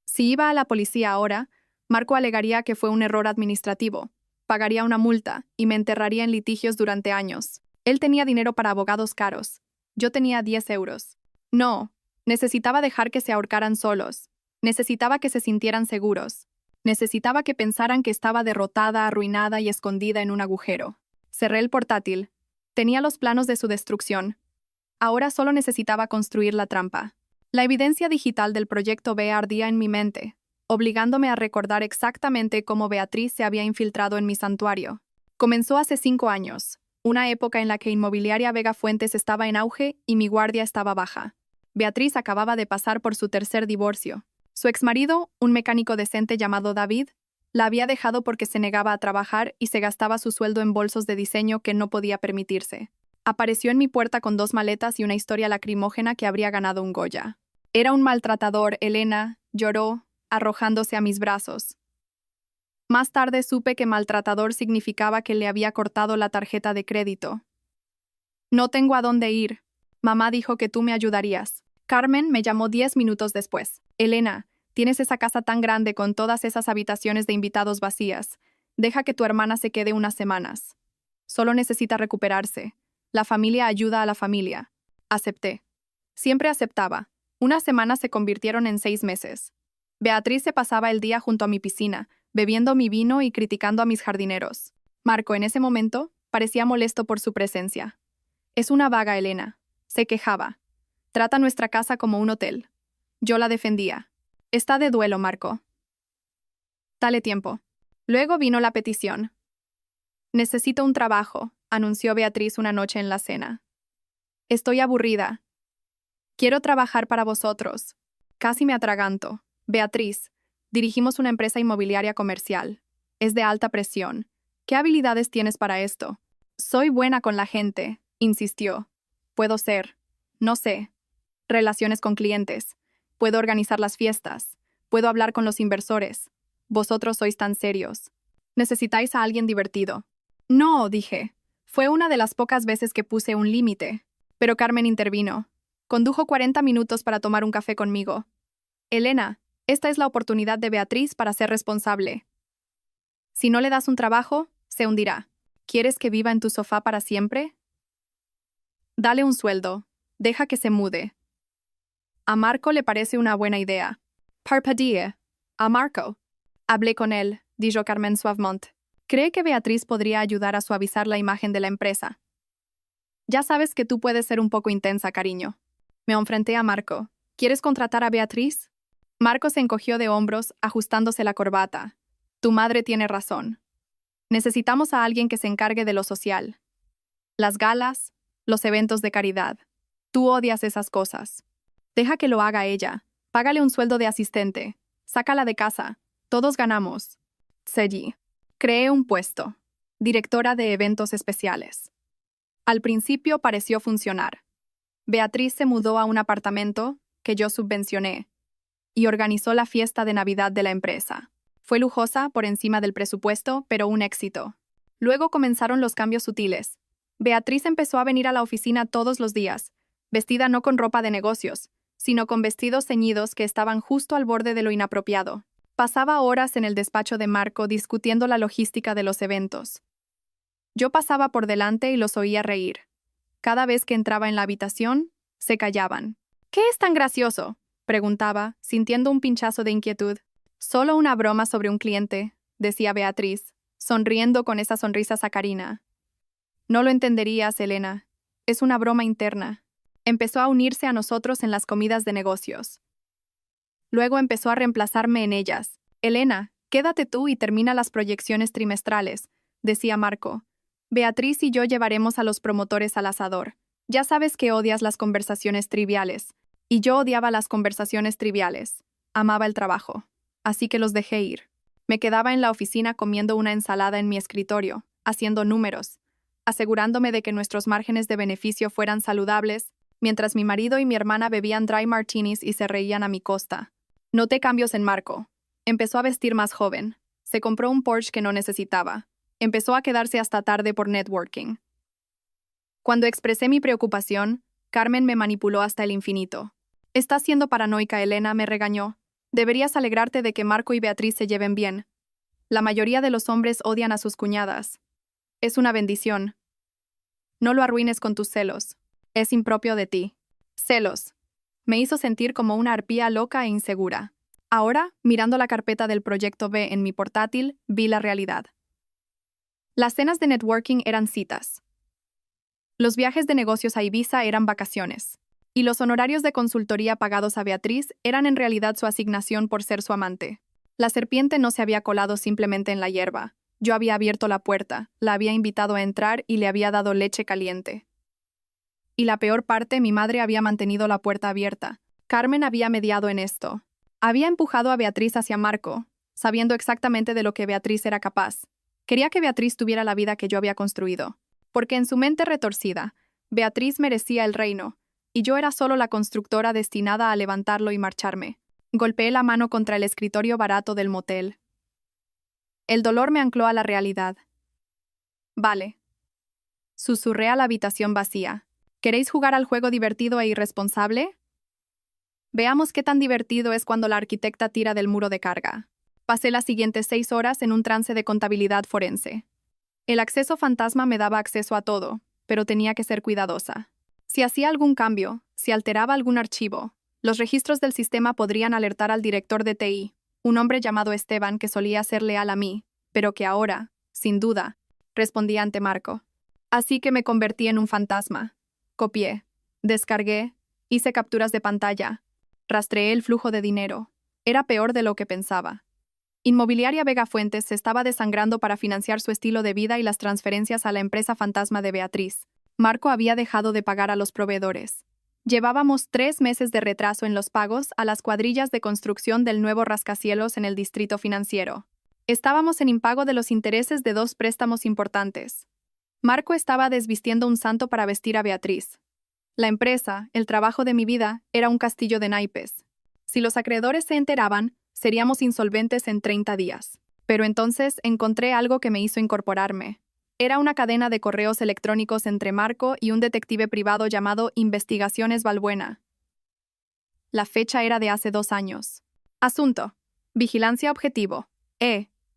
Si iba a la policía ahora, Marco alegaría que fue un error administrativo, pagaría una multa y me enterraría en litigios durante años. Él tenía dinero para abogados caros. Yo tenía 10 euros. No, necesitaba dejar que se ahorcaran solos. Necesitaba que se sintieran seguros. Necesitaba que pensaran que estaba derrotada, arruinada y escondida en un agujero. Cerré el portátil. Tenía los planos de su destrucción. Ahora solo necesitaba construir la trampa. La evidencia digital del Proyecto B ardía en mi mente, obligándome a recordar exactamente cómo Beatriz se había infiltrado en mi santuario. Comenzó hace 5 años, una época en la que Inmobiliaria Vega Fuentes estaba en auge y mi guardia estaba baja. Beatriz acababa de pasar por su tercer divorcio. Su exmarido, un mecánico decente llamado David, la había dejado porque se negaba a trabajar y se gastaba su sueldo en bolsos de diseño que no podía permitirse. Apareció en mi puerta con 2 maletas y una historia lacrimógena que habría ganado un Goya. Era un maltratador, Elena, lloró, arrojándose a mis brazos. Más tarde supe que maltratador significaba que le había cortado la tarjeta de crédito. No tengo a dónde ir. Mamá dijo que tú me ayudarías. Carmen me llamó 10 minutos después. Elena, tienes esa casa tan grande con todas esas habitaciones de invitados vacías. Deja que tu hermana se quede unas semanas. Solo necesita recuperarse. La familia ayuda a la familia. Acepté. Siempre aceptaba. Unas semanas se convirtieron en 6 meses. Beatriz se pasaba el día junto a mi piscina, bebiendo mi vino y criticando a mis jardineros. Marco, en ese momento, parecía molesto por su presencia. Es una vaga, Elena. Se quejaba. Trata nuestra casa como un hotel. Yo la defendía. Está de duelo, Marco. Dale tiempo. Luego vino la petición. Necesito un trabajo, anunció Beatriz una noche en la cena. Estoy aburrida. Quiero trabajar para vosotros. Casi me atraganto. Beatriz, dirigimos una empresa inmobiliaria comercial. Es de alta presión. ¿Qué habilidades tienes para esto? Soy buena con la gente, insistió. Puedo ser. No sé. Relaciones con clientes. Puedo organizar las fiestas. Puedo hablar con los inversores. Vosotros sois tan serios. Necesitáis a alguien divertido. No, dije. Fue una de las pocas veces que puse un límite. Pero Carmen intervino. Condujo 40 minutos para tomar un café conmigo. Elena, esta es la oportunidad de Beatriz para ser responsable. Si no le das un trabajo, se hundirá. ¿Quieres que viva en tu sofá para siempre? Dale un sueldo. Deja que se mude. A Marco le parece una buena idea. Parpadeé. A Marco. Hablé con él, dijo Carmen suavemente. Cree que Beatriz podría ayudar a suavizar la imagen de la empresa. Ya sabes que tú puedes ser un poco intensa, cariño. Me enfrenté a Marco. ¿Quieres contratar a Beatriz? Marco se encogió de hombros, ajustándose la corbata. Tu madre tiene razón. Necesitamos a alguien que se encargue de lo social. Las galas, los eventos de caridad. Tú odias esas cosas. Deja que lo haga ella. Págale un sueldo de asistente. Sácala de casa. Todos ganamos. Seguí. Creé un puesto. Directora de eventos especiales. Al principio pareció funcionar. Beatriz se mudó a un apartamento que yo subvencioné y organizó la fiesta de Navidad de la empresa. Fue lujosa por encima del presupuesto, pero un éxito. Luego comenzaron los cambios sutiles. Beatriz empezó a venir a la oficina todos los días, vestida no con ropa de negocios, sino con vestidos ceñidos que estaban justo al borde de lo inapropiado. Pasaba horas en el despacho de Marco discutiendo la logística de los eventos. Yo pasaba por delante y los oía reír. Cada vez que entraba en la habitación, se callaban. ¿Qué es tan gracioso?, preguntaba, sintiendo un pinchazo de inquietud. Solo una broma sobre un cliente, decía Beatriz, sonriendo con esa sonrisa sacarina. No lo entenderías, Elena. Es una broma interna. Empezó a unirse a nosotros en las comidas de negocios. Luego empezó a reemplazarme en ellas. Elena, quédate tú y termina las proyecciones trimestrales, decía Marco. Beatriz y yo llevaremos a los promotores al asador. Ya sabes que odias las conversaciones triviales. Y yo odiaba las conversaciones triviales. Amaba el trabajo. Así que los dejé ir. Me quedaba en la oficina comiendo una ensalada en mi escritorio, haciendo números, asegurándome de que nuestros márgenes de beneficio fueran saludables, mientras mi marido y mi hermana bebían dry martinis y se reían a mi costa. Noté cambios en Marco. Empezó a vestir más joven. Se compró un Porsche que no necesitaba. Empezó a quedarse hasta tarde por networking. Cuando expresé mi preocupación, Carmen me manipuló hasta el infinito. «Estás siendo paranoica, Elena», me regañó. «Deberías alegrarte de que Marco y Beatriz se lleven bien. La mayoría de los hombres odian a sus cuñadas. Es una bendición. No lo arruines con tus celos. Es impropio de ti». Celos. Me hizo sentir como una arpía loca e insegura. Ahora, mirando la carpeta del Proyecto B en mi portátil, vi la realidad. Las cenas de networking eran citas. Los viajes de negocios a Ibiza eran vacaciones. Y los honorarios de consultoría pagados a Beatriz eran en realidad su asignación por ser su amante. La serpiente no se había colado simplemente en la hierba. Yo había abierto la puerta, la había invitado a entrar y le había dado leche caliente. Y la peor parte, mi madre había mantenido la puerta abierta. Carmen había mediado en esto. Había empujado a Beatriz hacia Marco, sabiendo exactamente de lo que Beatriz era capaz. Quería que Beatriz tuviera la vida que yo había construido. Porque en su mente retorcida, Beatriz merecía el reino, y yo era solo la constructora destinada a levantarlo y marcharme. Golpeé la mano contra el escritorio barato del motel. El dolor me ancló a la realidad. «Vale». Susurré a la habitación vacía. ¿Queréis jugar al juego divertido e irresponsable? Veamos qué tan divertido es cuando la arquitecta tira del muro de carga. Pasé las siguientes 6 horas en un trance de contabilidad forense. El acceso fantasma me daba acceso a todo, pero tenía que ser cuidadosa. Si hacía algún cambio, si alteraba algún archivo, los registros del sistema podrían alertar al director de TI, un hombre llamado Esteban que solía ser leal a mí, pero que ahora, sin duda, respondía ante Marco. Así que me convertí en un fantasma. Copié, descargué, hice capturas de pantalla, rastreé el flujo de dinero. Era peor de lo que pensaba. Inmobiliaria Vega Fuentes se estaba desangrando para financiar su estilo de vida y las transferencias a la empresa fantasma de Beatriz. Marco había dejado de pagar a los proveedores. Llevábamos 3 meses de retraso en los pagos a las cuadrillas de construcción del nuevo rascacielos en el distrito financiero. Estábamos en impago de los intereses de 2 préstamos importantes. Marco estaba desvistiendo un santo para vestir a Beatriz. La empresa, el trabajo de mi vida, era un castillo de naipes. Si los acreedores se enteraban, seríamos insolventes en 30 días. Pero entonces encontré algo que me hizo incorporarme. Era una cadena de correos electrónicos entre Marco y un detective privado llamado Investigaciones Balbuena. La fecha era de hace 2 años. Asunto: vigilancia objetivo.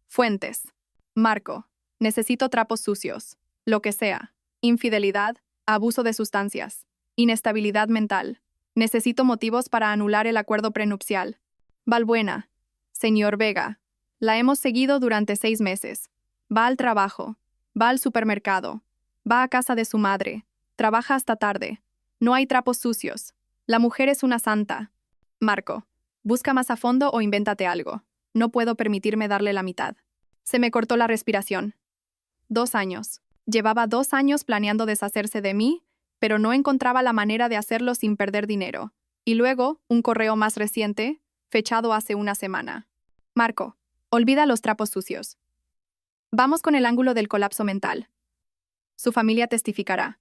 Fuentes. Marco: necesito trapos sucios. Lo que sea. Infidelidad, abuso de sustancias, inestabilidad mental. Necesito motivos para anular el acuerdo prenupcial. Valbuena. Señor Vega. La hemos seguido durante 6 meses. Va al trabajo. Va al supermercado. Va a casa de su madre. Trabaja hasta tarde. No hay trapos sucios. La mujer es una santa. Marco. Busca más a fondo o invéntate algo. No puedo permitirme darle la mitad. Se me cortó la respiración. 2 años. Llevaba 2 años planeando deshacerse de mí, pero no encontraba la manera de hacerlo sin perder dinero. Y luego, un correo más reciente, fechado hace una semana. Marco, olvida los trapos sucios. Vamos con el ángulo del colapso mental. Su familia testificará.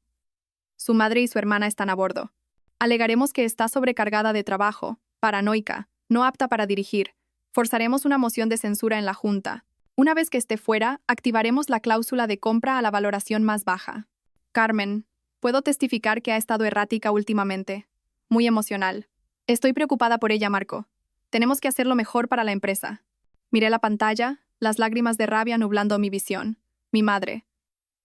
Su madre y su hermana están a bordo. Alegaremos que está sobrecargada de trabajo, paranoica, no apta para dirigir. Forzaremos una moción de censura en la Junta. Una vez que esté fuera, activaremos la cláusula de compra a la valoración más baja. Carmen, puedo testificar que ha estado errática últimamente. Muy emocional. Estoy preocupada por ella, Marco. Tenemos que hacer lo mejor para la empresa. Miré la pantalla, las lágrimas de rabia nublando mi visión. Mi madre.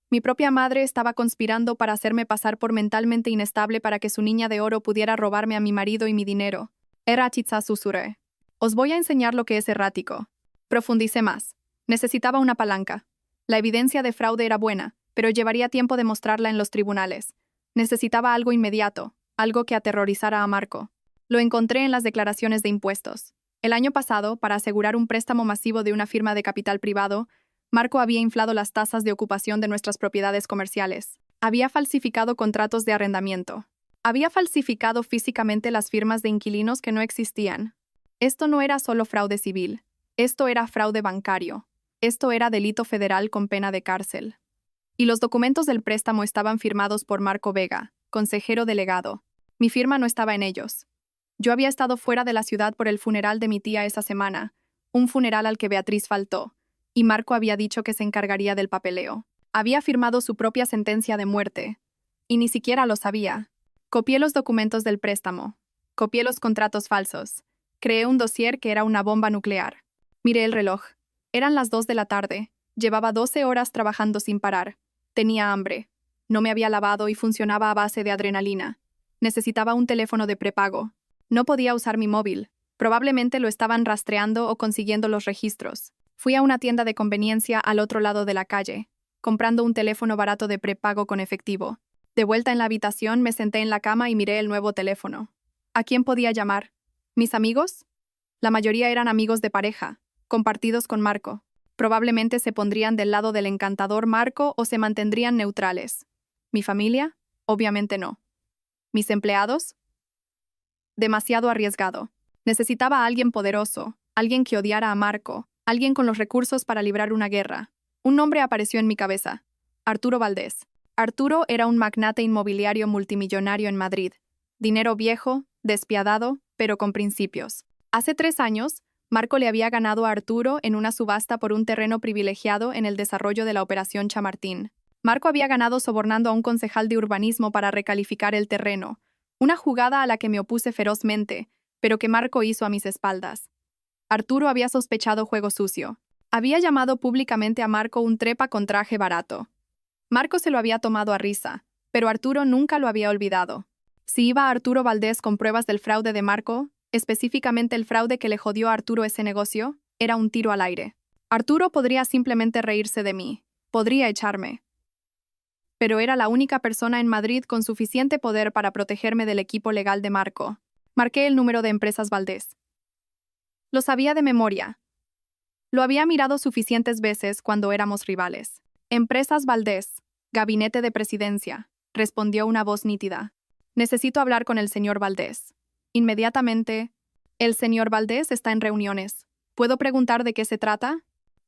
Mi propia madre estaba conspirando para hacerme pasar por mentalmente inestable para que su niña de oro pudiera robarme a mi marido y mi dinero. Erratitza susurré. Os voy a enseñar lo que es errático. Profundicé más. Necesitaba una palanca. La evidencia de fraude era buena, pero llevaría tiempo demostrarla en los tribunales. Necesitaba algo inmediato, algo que aterrorizara a Marco. Lo encontré en las declaraciones de impuestos. El año pasado, para asegurar un préstamo masivo de una firma de capital privado, Marco había inflado las tasas de ocupación de nuestras propiedades comerciales. Había falsificado contratos de arrendamiento. Había falsificado físicamente las firmas de inquilinos que no existían. Esto no era solo fraude civil. Esto era fraude bancario. Esto era delito federal con pena de cárcel. Y los documentos del préstamo estaban firmados por Marco Vega, consejero delegado. Mi firma no estaba en ellos. Yo había estado fuera de la ciudad por el funeral de mi tía esa semana, un funeral al que Beatriz faltó, y Marco había dicho que se encargaría del papeleo. Había firmado su propia sentencia de muerte, y ni siquiera lo sabía. Copié los documentos del préstamo. Copié los contratos falsos. Creé un dossier que era una bomba nuclear. Miré el reloj. Eran las 2 de la tarde. Llevaba 12 horas trabajando sin parar. Tenía hambre. No me había lavado y funcionaba a base de adrenalina. Necesitaba un teléfono de prepago. No podía usar mi móvil. Probablemente lo estaban rastreando o consiguiendo los registros. Fui a una tienda de conveniencia al otro lado de la calle, comprando un teléfono barato de prepago con efectivo. De vuelta en la habitación, me senté en la cama y miré el nuevo teléfono. ¿A quién podía llamar? ¿Mis amigos? La mayoría eran amigos de pareja, compartidos con Marco. Probablemente se pondrían del lado del encantador Marco o se mantendrían neutrales. ¿Mi familia? Obviamente no. ¿Mis empleados? Demasiado arriesgado. Necesitaba a alguien poderoso, alguien que odiara a Marco, alguien con los recursos para librar una guerra. Un nombre apareció en mi cabeza. Arturo Valdés. Arturo era un magnate inmobiliario multimillonario en Madrid. Dinero viejo, despiadado, pero con principios. Hace 3 años, Marco le había ganado a Arturo en una subasta por un terreno privilegiado en el desarrollo de la Operación Chamartín. Marco había ganado sobornando a un concejal de urbanismo para recalificar el terreno, una jugada a la que me opuse ferozmente, pero que Marco hizo a mis espaldas. Arturo había sospechado juego sucio. Había llamado públicamente a Marco un trepa con traje barato. Marco se lo había tomado a risa, pero Arturo nunca lo había olvidado. Si iba a Arturo Valdés con pruebas del fraude de Marco, específicamente el fraude que le jodió a Arturo ese negocio, era un tiro al aire. Arturo podría simplemente reírse de mí, podría echarme. Pero era la única persona en Madrid con suficiente poder para protegerme del equipo legal de Marco. Marqué el número de Empresas Valdés. Lo sabía de memoria. Lo había mirado suficientes veces cuando éramos rivales. Empresas Valdés, Gabinete de Presidencia, respondió una voz nítida. Necesito hablar con el señor Valdés. Inmediatamente. El señor Valdés está en reuniones. ¿Puedo preguntar de qué se trata?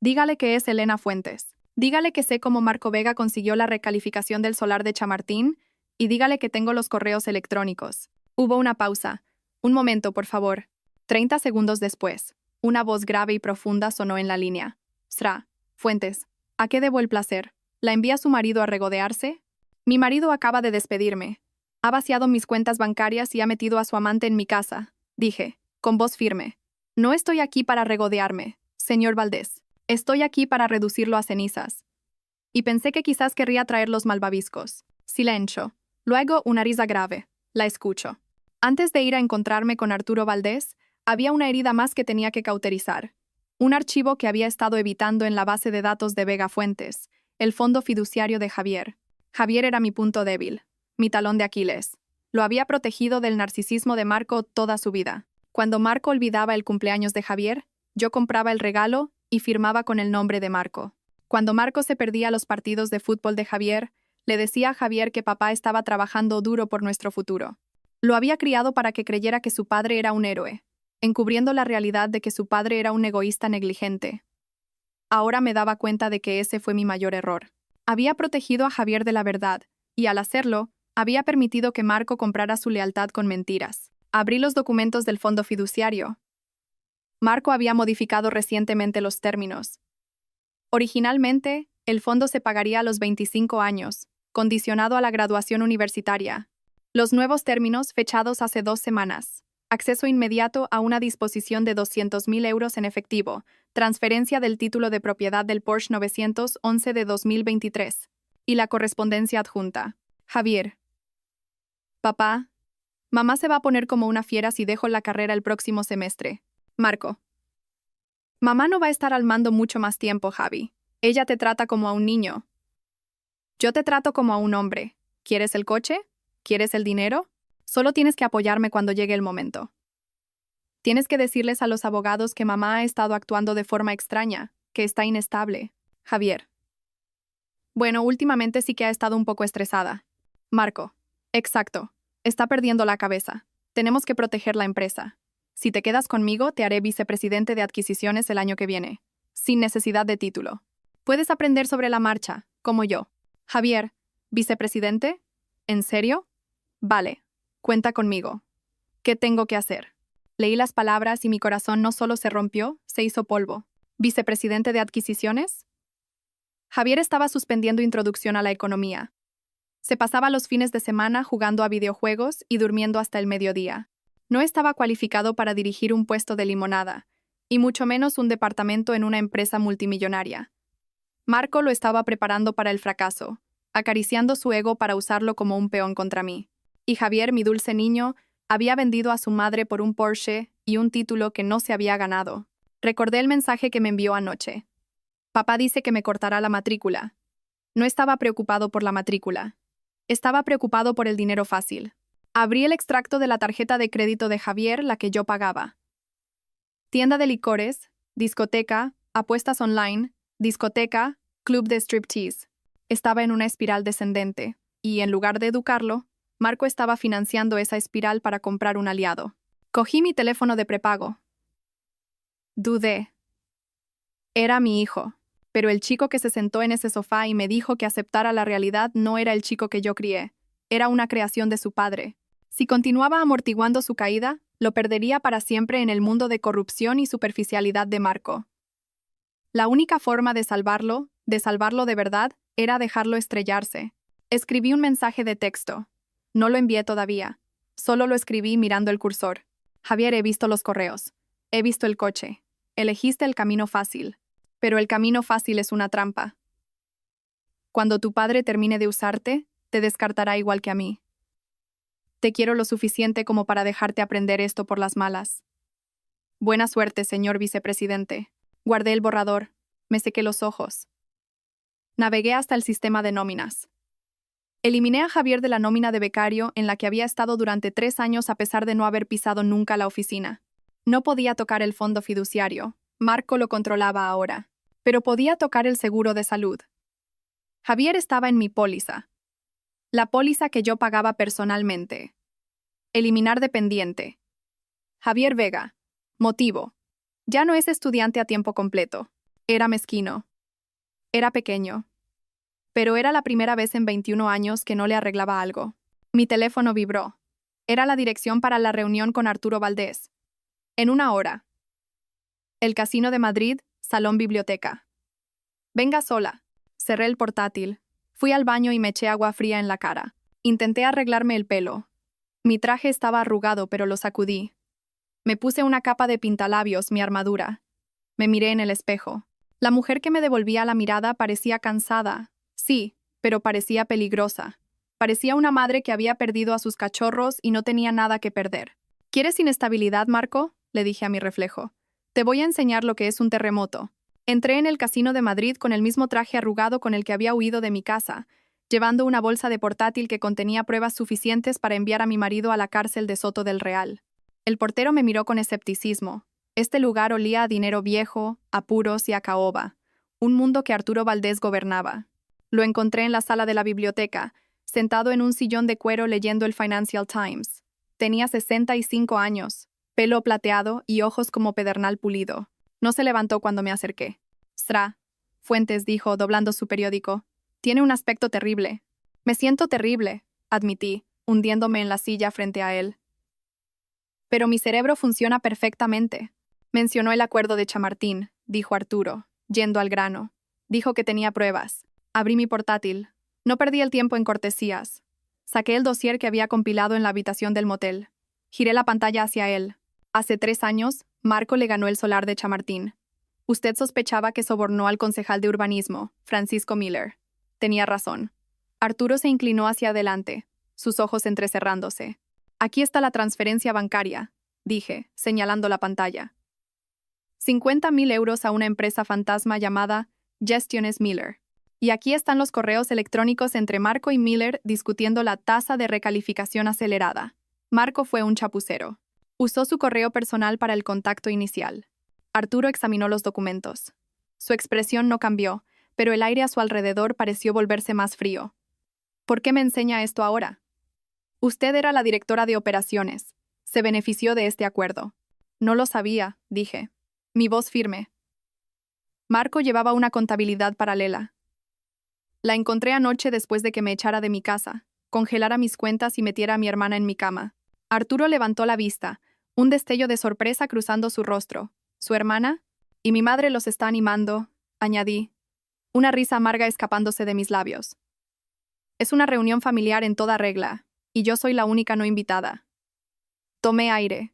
Dígale que es Elena Fuentes. Dígale que sé cómo Marco Vega consiguió la recalificación del solar de Chamartín y dígale que tengo los correos electrónicos. Hubo una pausa. Un momento, por favor. 30 segundos después, una voz grave y profunda sonó en la línea. Sra. Fuentes. ¿A qué debo el placer? ¿La envía su marido a regodearse? Mi marido acaba de despedirme. Ha vaciado mis cuentas bancarias y ha metido a su amante en mi casa, dije, con voz firme. No estoy aquí para regodearme, señor Valdés. Estoy aquí para reducirlo a cenizas. Y pensé que quizás querría traer los malvaviscos. Silencio. Luego una risa grave. La escucho. Antes de ir a encontrarme con Arturo Valdés, Había una herida más que tenía que cauterizar. Un archivo que había estado evitando en la base de datos de Vega Fuentes, el fondo fiduciario de Javier. Javier era mi punto débil, mi talón de Aquiles. Lo había protegido del narcisismo de Marco toda su vida. Cuando Marco olvidaba el cumpleaños de Javier, yo compraba el regalo y firmaba con el nombre de Marco. Cuando Marco se perdía los partidos de fútbol de Javier, le decía a Javier que papá estaba trabajando duro por nuestro futuro. Lo había criado para que creyera que su padre era un héroe, encubriendo la realidad de que su padre era un egoísta negligente. Ahora me daba cuenta de que ese fue mi mayor error. Había protegido a Javier de la verdad, y al hacerlo, había permitido que Marco comprara su lealtad con mentiras. Abrí los documentos del fondo fiduciario. Marco había modificado recientemente los términos. Originalmente, el fondo se pagaría a los 25 años, condicionado a la graduación universitaria. Los nuevos términos, fechados hace 2 semanas. Acceso inmediato a una disposición de 200.000 euros en efectivo, transferencia del título de propiedad del Porsche 911 de 2023. Y la correspondencia adjunta. Javier. Papá. Mamá se va a poner como una fiera si dejo la carrera el próximo semestre. Marco. Mamá no va a estar al mando mucho más tiempo, Javi. Ella te trata como a un niño. Yo te trato como a un hombre. ¿Quieres el coche? ¿Quieres el dinero? Solo tienes que apoyarme cuando llegue el momento. Tienes que decirles a los abogados que mamá ha estado actuando de forma extraña, que está inestable. Javier. Bueno, últimamente sí que ha estado un poco estresada. Marco. Exacto. Está perdiendo la cabeza. Tenemos que proteger la empresa. Si te quedas conmigo, te haré vicepresidente de adquisiciones el año que viene, sin necesidad de título. Puedes aprender sobre la marcha, como yo. Javier. ¿Vicepresidente? ¿En serio? Vale. Cuenta conmigo. ¿Qué tengo que hacer? Leí las palabras y mi corazón no solo se rompió, se hizo polvo. ¿Vicepresidente de adquisiciones? Javier estaba suspendiendo introducción a la economía. Se pasaba los fines de semana jugando a videojuegos y durmiendo hasta el mediodía. No estaba cualificado para dirigir un puesto de limonada, y mucho menos un departamento en una empresa multimillonaria. Marco lo estaba preparando para el fracaso, acariciando su ego para usarlo como un peón contra mí. Y Javier, mi dulce niño, había vendido a su madre por un Porsche y un título que no se había ganado. Recordé el mensaje que me envió anoche. Papá dice que me cortará la matrícula. No estaba preocupado por la matrícula. Estaba preocupado por el dinero fácil. Abrí el extracto de la tarjeta de crédito de Javier, la que yo pagaba. Tienda de licores, discoteca, apuestas online, discoteca, club de striptease. Estaba en una espiral descendente, y en lugar de educarlo, Marco estaba financiando esa espiral para comprar un aliado. Cogí mi teléfono de prepago. Dudé. Era mi hijo, pero el chico que se sentó en ese sofá y me dijo que aceptara la realidad no era el chico que yo crié, era una creación de su padre. Si continuaba amortiguando su caída, lo perdería para siempre en el mundo de corrupción y superficialidad de Marco. La única forma de salvarlo de verdad, era dejarlo estrellarse. Escribí un mensaje de texto. No lo envié todavía. Solo lo escribí mirando el cursor. Javier, he visto los correos. He visto el coche. Elegiste el camino fácil. Pero el camino fácil es una trampa. Cuando tu padre termine de usarte, te descartará igual que a mí. Te quiero lo suficiente como para dejarte aprender esto por las malas. Buena suerte, señor vicepresidente. Guardé el borrador. Me sequé los ojos. Navegué hasta el sistema de nóminas. Eliminé a Javier de la nómina de becario en la que había estado durante 3 años a pesar de no haber pisado nunca la oficina. No podía tocar el fondo fiduciario. Marco lo controlaba ahora. Pero podía tocar el seguro de salud. Javier estaba en mi póliza. La póliza que yo pagaba personalmente. Eliminar dependiente. Javier Vega. Motivo. Ya no es estudiante a tiempo completo. Era mezquino. Era pequeño. Pero era la primera vez en 21 años que no le arreglaba algo. Mi teléfono vibró. Era la dirección para la reunión con Arturo Valdés. En 1 hora. El Casino de Madrid, salón biblioteca. Venga sola. Cerré el portátil. Fui al baño y me eché agua fría en la cara. Intenté arreglarme el pelo. Mi traje estaba arrugado, pero lo sacudí. Me puse una capa de pintalabios, mi armadura. Me miré en el espejo. La mujer que me devolvía la mirada parecía cansada. Sí, pero parecía peligrosa. Parecía una madre que había perdido a sus cachorros y no tenía nada que perder. ¿Quieres inestabilidad, Marco? le dije a mi reflejo. Te voy a enseñar lo que es un terremoto. Entré en el casino de Madrid con el mismo traje arrugado con el que había huido de mi casa, llevando una bolsa de portátil que contenía pruebas suficientes para enviar a mi marido a la cárcel de Soto del Real. El portero me miró con escepticismo. Este lugar olía a dinero viejo, a puros y a caoba, un mundo que Arturo Valdés gobernaba. Lo encontré en la sala de la biblioteca, sentado en un sillón de cuero leyendo el Financial Times. Tenía 65 años, pelo plateado y ojos como pedernal pulido. No se levantó cuando me acerqué. «Sra», Fuentes dijo, doblando su periódico. «Tiene un aspecto terrible». «Me siento terrible», admití, hundiéndome en la silla frente a él. «Pero mi cerebro funciona perfectamente». «Mencionó el acuerdo de Chamartín», dijo Arturo, yendo al grano. «Dijo que tenía pruebas». Abrí mi portátil. No perdí el tiempo en cortesías. Saqué el dossier que había compilado en la habitación del motel. Giré la pantalla hacia él. Hace 3 años, Marco le ganó el solar de Chamartín. Usted sospechaba que sobornó al concejal de urbanismo, Francisco Miller. Tenía razón. Arturo se inclinó hacia adelante, sus ojos entrecerrándose. «Aquí está la transferencia bancaria», dije, señalando la pantalla. 50.000 euros a una empresa fantasma llamada Gestiones Miller. Y aquí están los correos electrónicos entre Marco y Miller discutiendo la tasa de recalificación acelerada. Marco fue un chapucero. Usó su correo personal para el contacto inicial. Arturo examinó los documentos. Su expresión no cambió, pero el aire a su alrededor pareció volverse más frío. «¿Por qué me enseña esto ahora?» «Usted era la directora de operaciones. Se benefició de este acuerdo». «No lo sabía», dije. Mi voz firme. Marco llevaba una contabilidad paralela. La encontré anoche después de que me echara de mi casa, congelara mis cuentas y metiera a mi hermana en mi cama. Arturo levantó la vista, un destello de sorpresa cruzando su rostro. «¿Su hermana?» «Y mi madre los está animando», añadí, una risa amarga escapándose de mis labios. «Es una reunión familiar en toda regla, y yo soy la única no invitada». Tomé aire.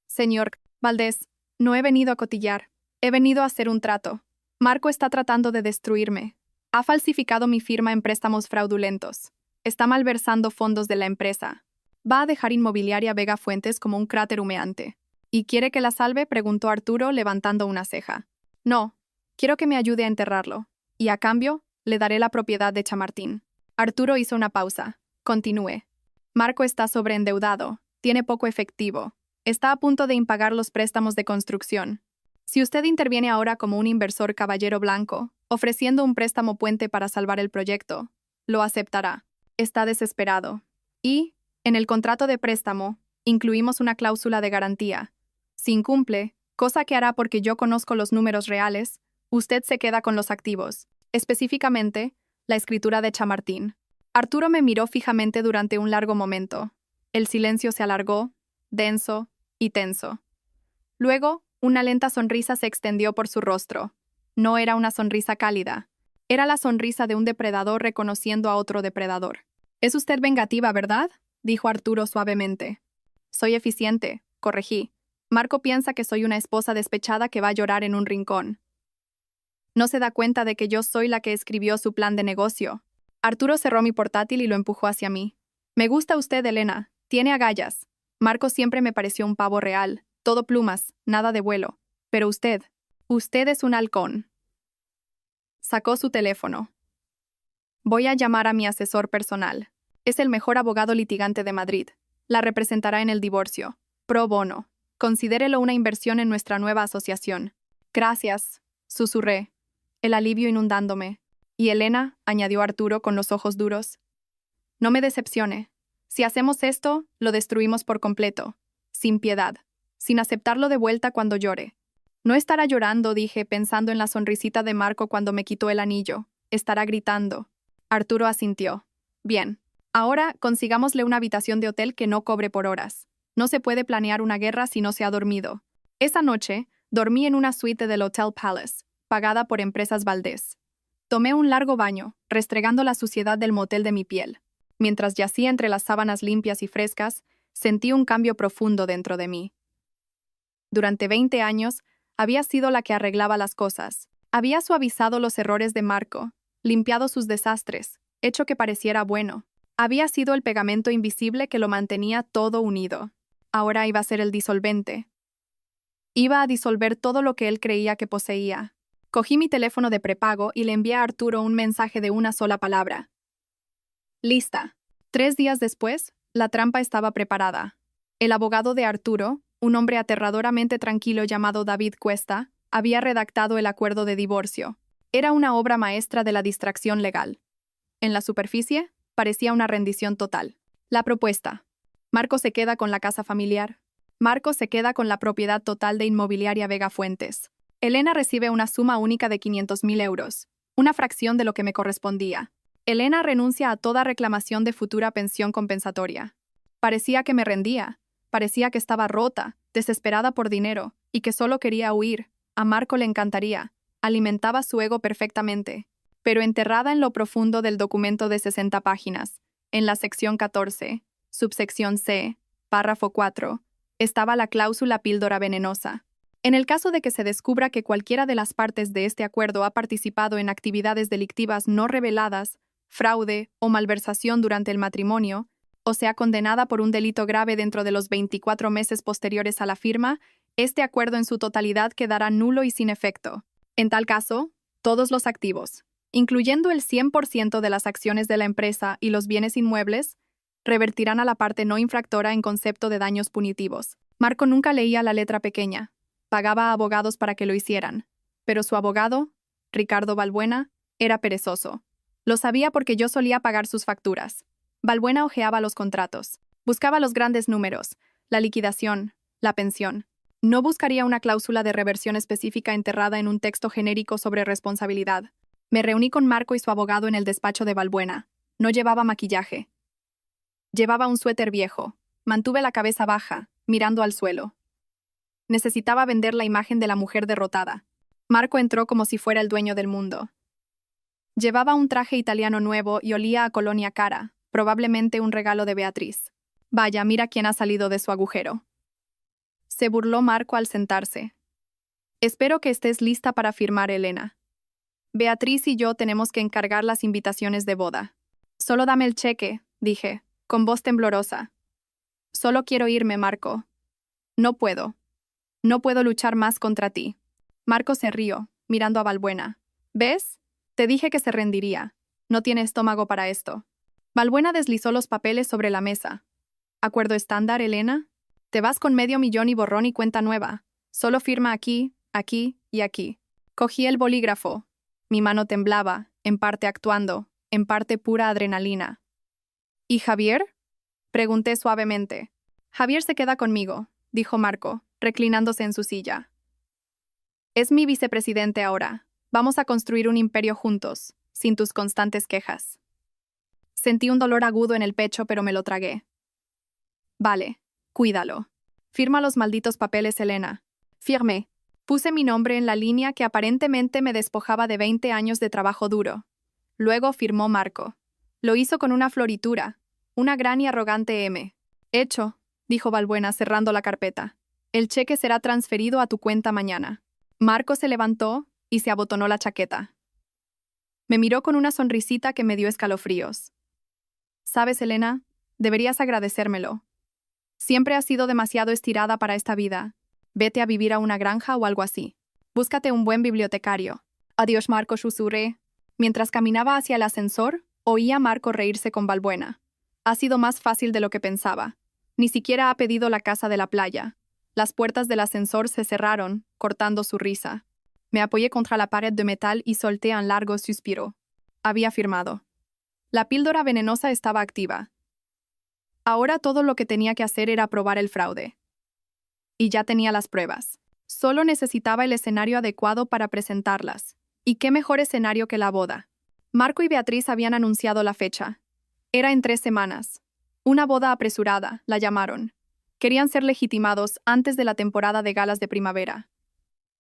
«Señor Valdés, no he venido a cotillar, he venido a hacer un trato. Marco está tratando de destruirme. Ha falsificado mi firma en préstamos fraudulentos. Está malversando fondos de la empresa. Va a dejar Inmobiliaria Vega Fuentes como un cráter humeante». «¿Y quiere que la salve?», preguntó Arturo, levantando una ceja. «No, quiero que me ayude a enterrarlo. Y a cambio, le daré la propiedad de Chamartín». Arturo hizo una pausa. Continué. «Marco está sobreendeudado, tiene poco efectivo. Está a punto de impagar los préstamos de construcción. Si usted interviene ahora como un inversor caballero blanco, ofreciendo un préstamo puente para salvar el proyecto, lo aceptará. Está desesperado. Y, en el contrato de préstamo, incluimos una cláusula de garantía. Si incumple, cosa que hará porque yo conozco los números reales, usted se queda con los activos, específicamente, la escritura de Chamartín». Arturo me miró fijamente durante un largo momento. El silencio se alargó, denso y tenso. Luego, una lenta sonrisa se extendió por su rostro. No era una sonrisa cálida. Era la sonrisa de un depredador reconociendo a otro depredador. «Es usted vengativa, ¿verdad?», dijo Arturo suavemente. «Soy eficiente», corregí. «Marco piensa que soy una esposa despechada que va a llorar en un rincón. No se da cuenta de que yo soy la que escribió su plan de negocio». Arturo cerró mi portátil y lo empujó hacia mí. «Me gusta usted, Elena. Tiene agallas. Marco siempre me pareció un pavo real. Todo plumas, nada de vuelo. Pero usted es un halcón». Sacó su teléfono. «Voy a llamar a mi asesor personal. Es el mejor abogado litigante de Madrid. La representará en el divorcio. Pro bono. Considérelo una inversión en nuestra nueva asociación». «Gracias», susurré, el alivio inundándome. «Y Elena», añadió Arturo con los ojos duros, «no me decepcione. Si hacemos esto, lo destruimos por completo, sin piedad, sin aceptarlo de vuelta cuando llore». «No estará llorando», dije, pensando en la sonrisita de Marco cuando me quitó el anillo. «Estará gritando». Arturo asintió. «Bien. Ahora consigámosle una habitación de hotel que no cobre por horas. No se puede planear una guerra si no se ha dormido». Esa noche, dormí en una suite del Hotel Palace, pagada por Empresas Valdés. Tomé un largo baño, restregando la suciedad del motel de mi piel. Mientras yacía entre las sábanas limpias y frescas, sentí un cambio profundo dentro de mí. Durante 20 años, había sido la que arreglaba las cosas. Había suavizado los errores de Marco, limpiado sus desastres, hecho que pareciera bueno. Había sido el pegamento invisible que lo mantenía todo unido. Ahora iba a ser el disolvente. Iba a disolver todo lo que él creía que poseía. Cogí mi teléfono de prepago y le envié a Arturo un mensaje de una sola palabra. Lista. 3 días después, la trampa estaba preparada. El abogado de Arturo, un hombre aterradoramente tranquilo llamado David Cuesta, había redactado el acuerdo de divorcio. Era una obra maestra de la distracción legal. En la superficie, parecía una rendición total. La propuesta. Marco se queda con la casa familiar. Marco se queda con la propiedad total de Inmobiliaria Vega Fuentes. Elena recibe una suma única de 500.000 euros, una fracción de lo que me correspondía. Elena renuncia a toda reclamación de futura pensión compensatoria. Parecía que me rendía, parecía que estaba rota, desesperada por dinero, y que solo quería huir. A Marco le encantaría, alimentaba su ego perfectamente. Pero enterrada en lo profundo del documento de 60 páginas, en la sección 14, subsección C, párrafo 4, estaba la cláusula píldora venenosa. En el caso de que se descubra que cualquiera de las partes de este acuerdo ha participado en actividades delictivas no reveladas, fraude o malversación durante el matrimonio, o sea condenada por un delito grave dentro de los 24 meses posteriores a la firma, este acuerdo en su totalidad quedará nulo y sin efecto. En tal caso, todos los activos, incluyendo el 100% de las acciones de la empresa y los bienes inmuebles, revertirán a la parte no infractora en concepto de daños punitivos. Marco nunca leía la letra pequeña. Pagaba a abogados para que lo hicieran, pero su abogado, Ricardo Balbuena, era perezoso. Lo sabía porque yo solía pagar sus facturas. Balbuena hojeaba los contratos, buscaba los grandes números, la liquidación, la pensión. No buscaría una cláusula de reversión específica enterrada en un texto genérico sobre responsabilidad. Me reuní con Marco y su abogado en el despacho de Balbuena. No llevaba maquillaje. Llevaba un suéter viejo. Mantuve la cabeza baja, mirando al suelo. Necesitaba vender la imagen de la mujer derrotada. Marco entró como si fuera el dueño del mundo. Llevaba un traje italiano nuevo y olía a colonia cara, probablemente un regalo de Beatriz. Vaya, mira quién ha salido de su agujero. Se burló Marco al sentarse. Espero que estés lista para firmar, Elena. Beatriz y yo tenemos que encargar las invitaciones de boda. Solo dame el cheque, dije, con voz temblorosa. Solo quiero irme, Marco. No puedo. No puedo luchar más contra ti. Marco se rió, mirando a Balbuena. ¿Ves? Te dije que se rendiría. No tiene estómago para esto. Balbuena deslizó los papeles sobre la mesa. ¿Acuerdo estándar, Elena? Te vas con 500.000 y borrón y cuenta nueva. Solo firma aquí, aquí y aquí. Cogí el bolígrafo. Mi mano temblaba, en parte actuando, en parte pura adrenalina. ¿Y Javier? Pregunté suavemente. Javier se queda conmigo, dijo Marco, reclinándose en su silla. Es mi vicepresidente ahora. Vamos a construir un imperio juntos, sin tus constantes quejas. Sentí un dolor agudo en el pecho, pero me lo tragué. Vale, cuídalo. Firma los malditos papeles, Elena. Firmé. Puse mi nombre en la línea que aparentemente me despojaba de 20 años de trabajo duro. Luego firmó Marco. Lo hizo con una floritura, una gran y arrogante M. Hecho, dijo Balbuena cerrando la carpeta. El cheque será transferido a tu cuenta mañana. Marco se levantó y se abotonó la chaqueta. Me miró con una sonrisita que me dio escalofríos. ¿Sabes, Elena? Deberías agradecérmelo. Siempre has sido demasiado estirada para esta vida. Vete a vivir a una granja o algo así. Búscate un buen bibliotecario. Adiós, Marco, susurré. Mientras caminaba hacia el ascensor, oía a Marco reírse con Balbuena. Ha sido más fácil de lo que pensaba. Ni siquiera ha pedido la casa de la playa. Las puertas del ascensor se cerraron, cortando su risa. Me apoyé contra la pared de metal y solté un largo suspiro. Había firmado. La píldora venenosa estaba activa. Ahora todo lo que tenía que hacer era probar el fraude. Y ya tenía las pruebas. Solo necesitaba el escenario adecuado para presentarlas. ¿Y qué mejor escenario que la boda? Marco y Beatriz habían anunciado la fecha. Era en 3 semanas. Una boda apresurada, la llamaron. Querían ser legitimados antes de la temporada de galas de primavera.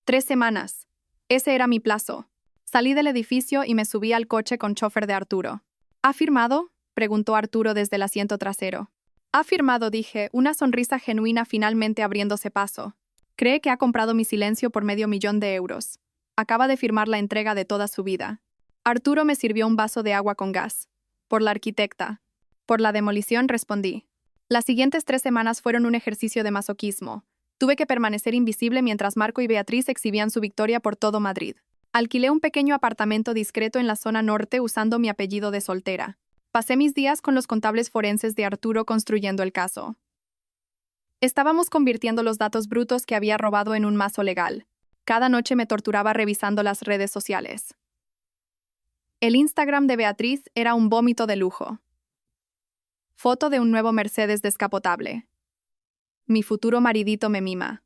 3 semanas. Ese era mi plazo. Salí del edificio y me subí al coche con chofer de Arturo. ¿Ha firmado?, preguntó Arturo desde el asiento trasero. Ha firmado, dije, una sonrisa genuina finalmente abriéndose paso. Cree que ha comprado mi silencio por 500.000 euros. Acaba de firmar la entrega de toda su vida. Arturo me sirvió un vaso de agua con gas. Por la arquitecta. Por la demolición, respondí. Las siguientes 3 semanas fueron un ejercicio de masoquismo. Tuve que permanecer invisible mientras Marco y Beatriz exhibían su victoria por todo Madrid. Alquilé un pequeño apartamento discreto en la zona norte usando mi apellido de soltera. Pasé mis días con los contables forenses de Arturo construyendo el caso. Estábamos convirtiendo los datos brutos que había robado en un mazo legal. Cada noche me torturaba revisando las redes sociales. El Instagram de Beatriz era un vómito de lujo. Foto de un nuevo Mercedes descapotable. Mi futuro maridito me mima.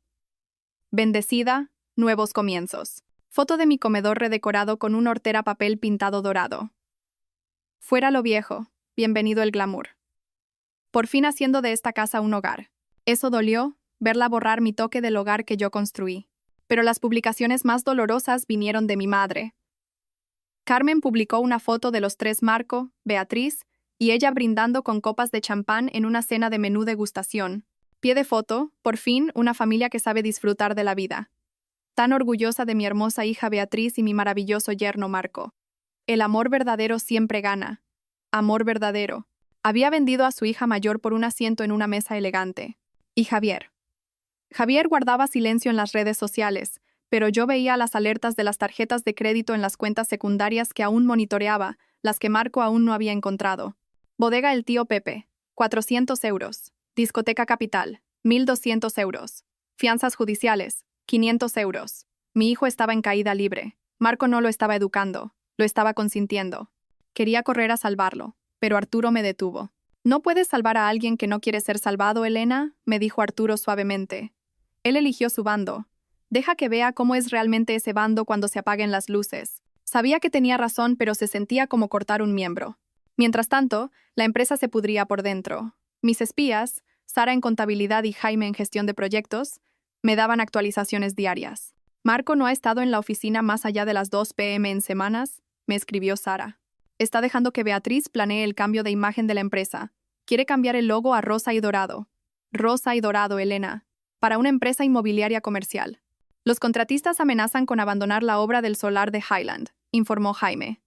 Bendecida, nuevos comienzos. Foto de mi comedor redecorado con un hortera papel pintado dorado. Fuera lo viejo, bienvenido el glamour. Por fin haciendo de esta casa un hogar. Eso dolió, verla borrar mi toque del hogar que yo construí. Pero las publicaciones más dolorosas vinieron de mi madre. Carmen publicó una foto de los tres Marco, Beatriz, y ella brindando con copas de champán en una cena de menú degustación. Pie de foto, por fin, una familia que sabe disfrutar de la vida. Tan orgullosa de mi hermosa hija Beatriz y mi maravilloso yerno Marco. El amor verdadero siempre gana. Amor verdadero. Había vendido a su hija mayor por un asiento en una mesa elegante. Y Javier. Javier guardaba silencio en las redes sociales, pero yo veía las alertas de las tarjetas de crédito en las cuentas secundarias que aún monitoreaba, las que Marco aún no había encontrado. Bodega El Tío Pepe, 400 euros. Discoteca Capital, 1.200 euros. Fianzas judiciales, 500 euros. Mi hijo estaba en caída libre. Marco no lo estaba educando, lo estaba consintiendo. Quería correr a salvarlo, pero Arturo me detuvo. «¿No puedes salvar a alguien que no quiere ser salvado, Elena?», me dijo Arturo suavemente. Él eligió su bando. Deja que vea cómo es realmente ese bando cuando se apaguen las luces. Sabía que tenía razón, pero se sentía como cortar un miembro. Mientras tanto, la empresa se pudría por dentro. Mis espías, Sara en contabilidad y Jaime en gestión de proyectos, me daban actualizaciones diarias. «Marco no ha estado en la oficina más allá de las 2 p.m. en semanas», me escribió Sara. «Está dejando que Beatriz planee el cambio de imagen de la empresa. Quiere cambiar el logo a rosa y dorado. Rosa y dorado, Elena. Para una empresa inmobiliaria comercial. Los contratistas amenazan con abandonar la obra del solar de Highland», informó Jaime.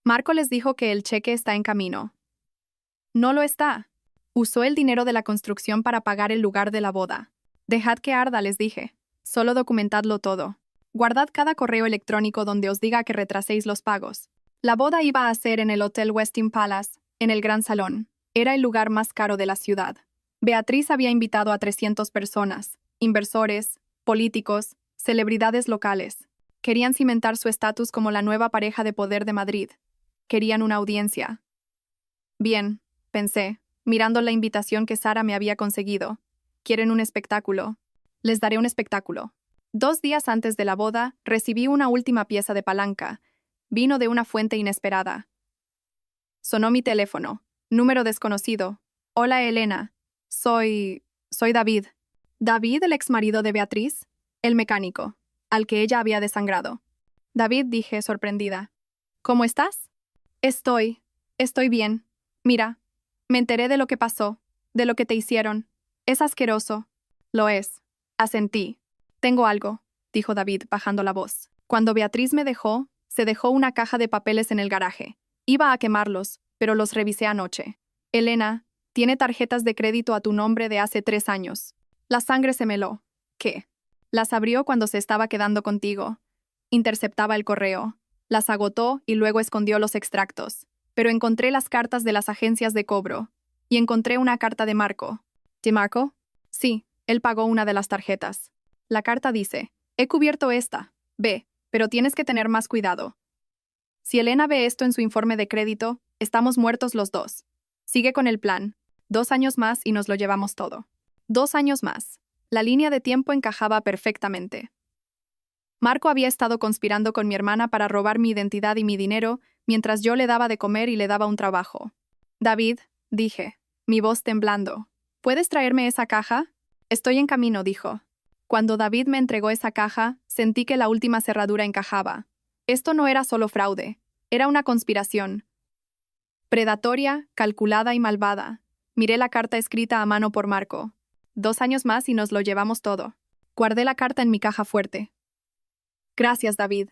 Marco les dijo que el cheque está en camino. No lo está. Usó el dinero de la construcción para pagar el lugar de la boda. Dejad que arda, les dije. Solo documentadlo todo. Guardad cada correo electrónico donde os diga que retraséis los pagos. La boda iba a ser en el Hotel Westin Palace, en el Gran Salón. Era el lugar más caro de la ciudad. Beatriz había invitado a 300 personas, inversores, políticos, celebridades locales. Querían cimentar su estatus como la nueva pareja de poder de Madrid. Querían una audiencia. Bien, pensé, mirando la invitación que Sara me había conseguido. Quieren un espectáculo. Les daré un espectáculo. 2 días antes de la boda, recibí una última pieza de palanca. Vino de una fuente inesperada. Sonó mi teléfono. Número desconocido. «Hola, Elena. Soy David». «¿David, el exmarido de Beatriz?» «El mecánico, al que ella había desangrado». «David», dije, sorprendida. «¿Cómo estás?» Estoy bien. Mira, me enteré de lo que pasó, de lo que te hicieron. Es asqueroso». «Lo es». Asentí. «Tengo algo», dijo David, bajando la voz. «Cuando Beatriz me dejó, se dejó una caja de papeles en el garaje. Iba a quemarlos, pero los revisé anoche. Elena, tiene tarjetas de crédito a tu nombre de hace 3 años. La sangre se me heló. ¿Qué? Las abrió cuando se estaba quedando contigo. Interceptaba el correo. Las agotó y luego escondió los extractos. Pero encontré las cartas de las agencias de cobro. Y encontré una carta de Marco». ¿De Marco? Sí, él pagó una de las tarjetas. La carta dice: «He cubierto esta. Ve, pero tienes que tener más cuidado. Si Elena ve esto en su informe de crédito, estamos muertos los dos. Sigue con el plan. 2 años más y nos lo llevamos todo». 2 años más. La línea de tiempo encajaba perfectamente. Marco había estado conspirando con mi hermana para robar mi identidad y mi dinero, mientras yo le daba de comer y le daba un trabajo. «David», dije, mi voz temblando, «¿puedes traerme esa caja?» «Estoy en camino», dijo. Cuando David me entregó esa caja, sentí que la última cerradura encajaba. Esto no era solo fraude, era una conspiración. Predatoria, calculada y malvada. Miré la carta escrita a mano por Marco. 2 años más y nos lo llevamos todo. Guardé la carta en mi caja fuerte. «Gracias, David»,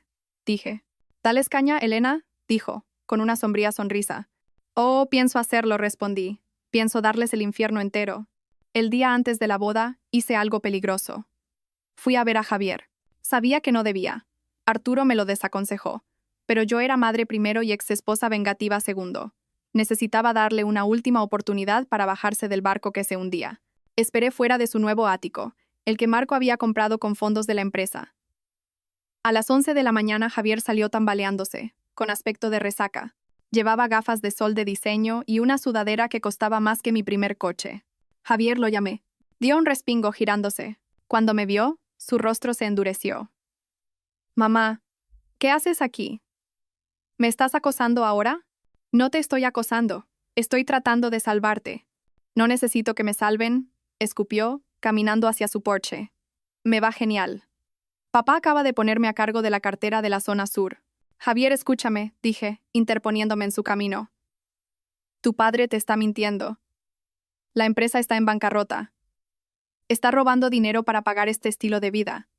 dije. «¿Dales caña, Elena?», dijo, con una sombría sonrisa. «Oh, pienso hacerlo», respondí. «Pienso darles el infierno entero». El día antes de la boda, hice algo peligroso. Fui a ver a Javier. Sabía que no debía. Arturo me lo desaconsejó. Pero yo era madre primero y exesposa vengativa segundo. Necesitaba darle una última oportunidad para bajarse del barco que se hundía. Esperé fuera de su nuevo ático, el que Marco había comprado con fondos de la empresa. A las 11 de la mañana Javier salió tambaleándose, con aspecto de resaca. Llevaba gafas de sol de diseño y una sudadera que costaba más que mi primer coche. Javier, lo llamé. Dio un respingo girándose. Cuando me vio, su rostro se endureció. Mamá, ¿qué haces aquí? ¿Me estás acosando ahora? No te estoy acosando. Estoy tratando de salvarte. No necesito que me salven, escupió, caminando hacia su porche. Me va genial. Papá acaba de ponerme a cargo de la cartera de la zona sur. Javier, escúchame, dije, interponiéndome en su camino. Tu padre te está mintiendo. La empresa está en bancarrota. Está robando dinero para pagar este estilo de vida.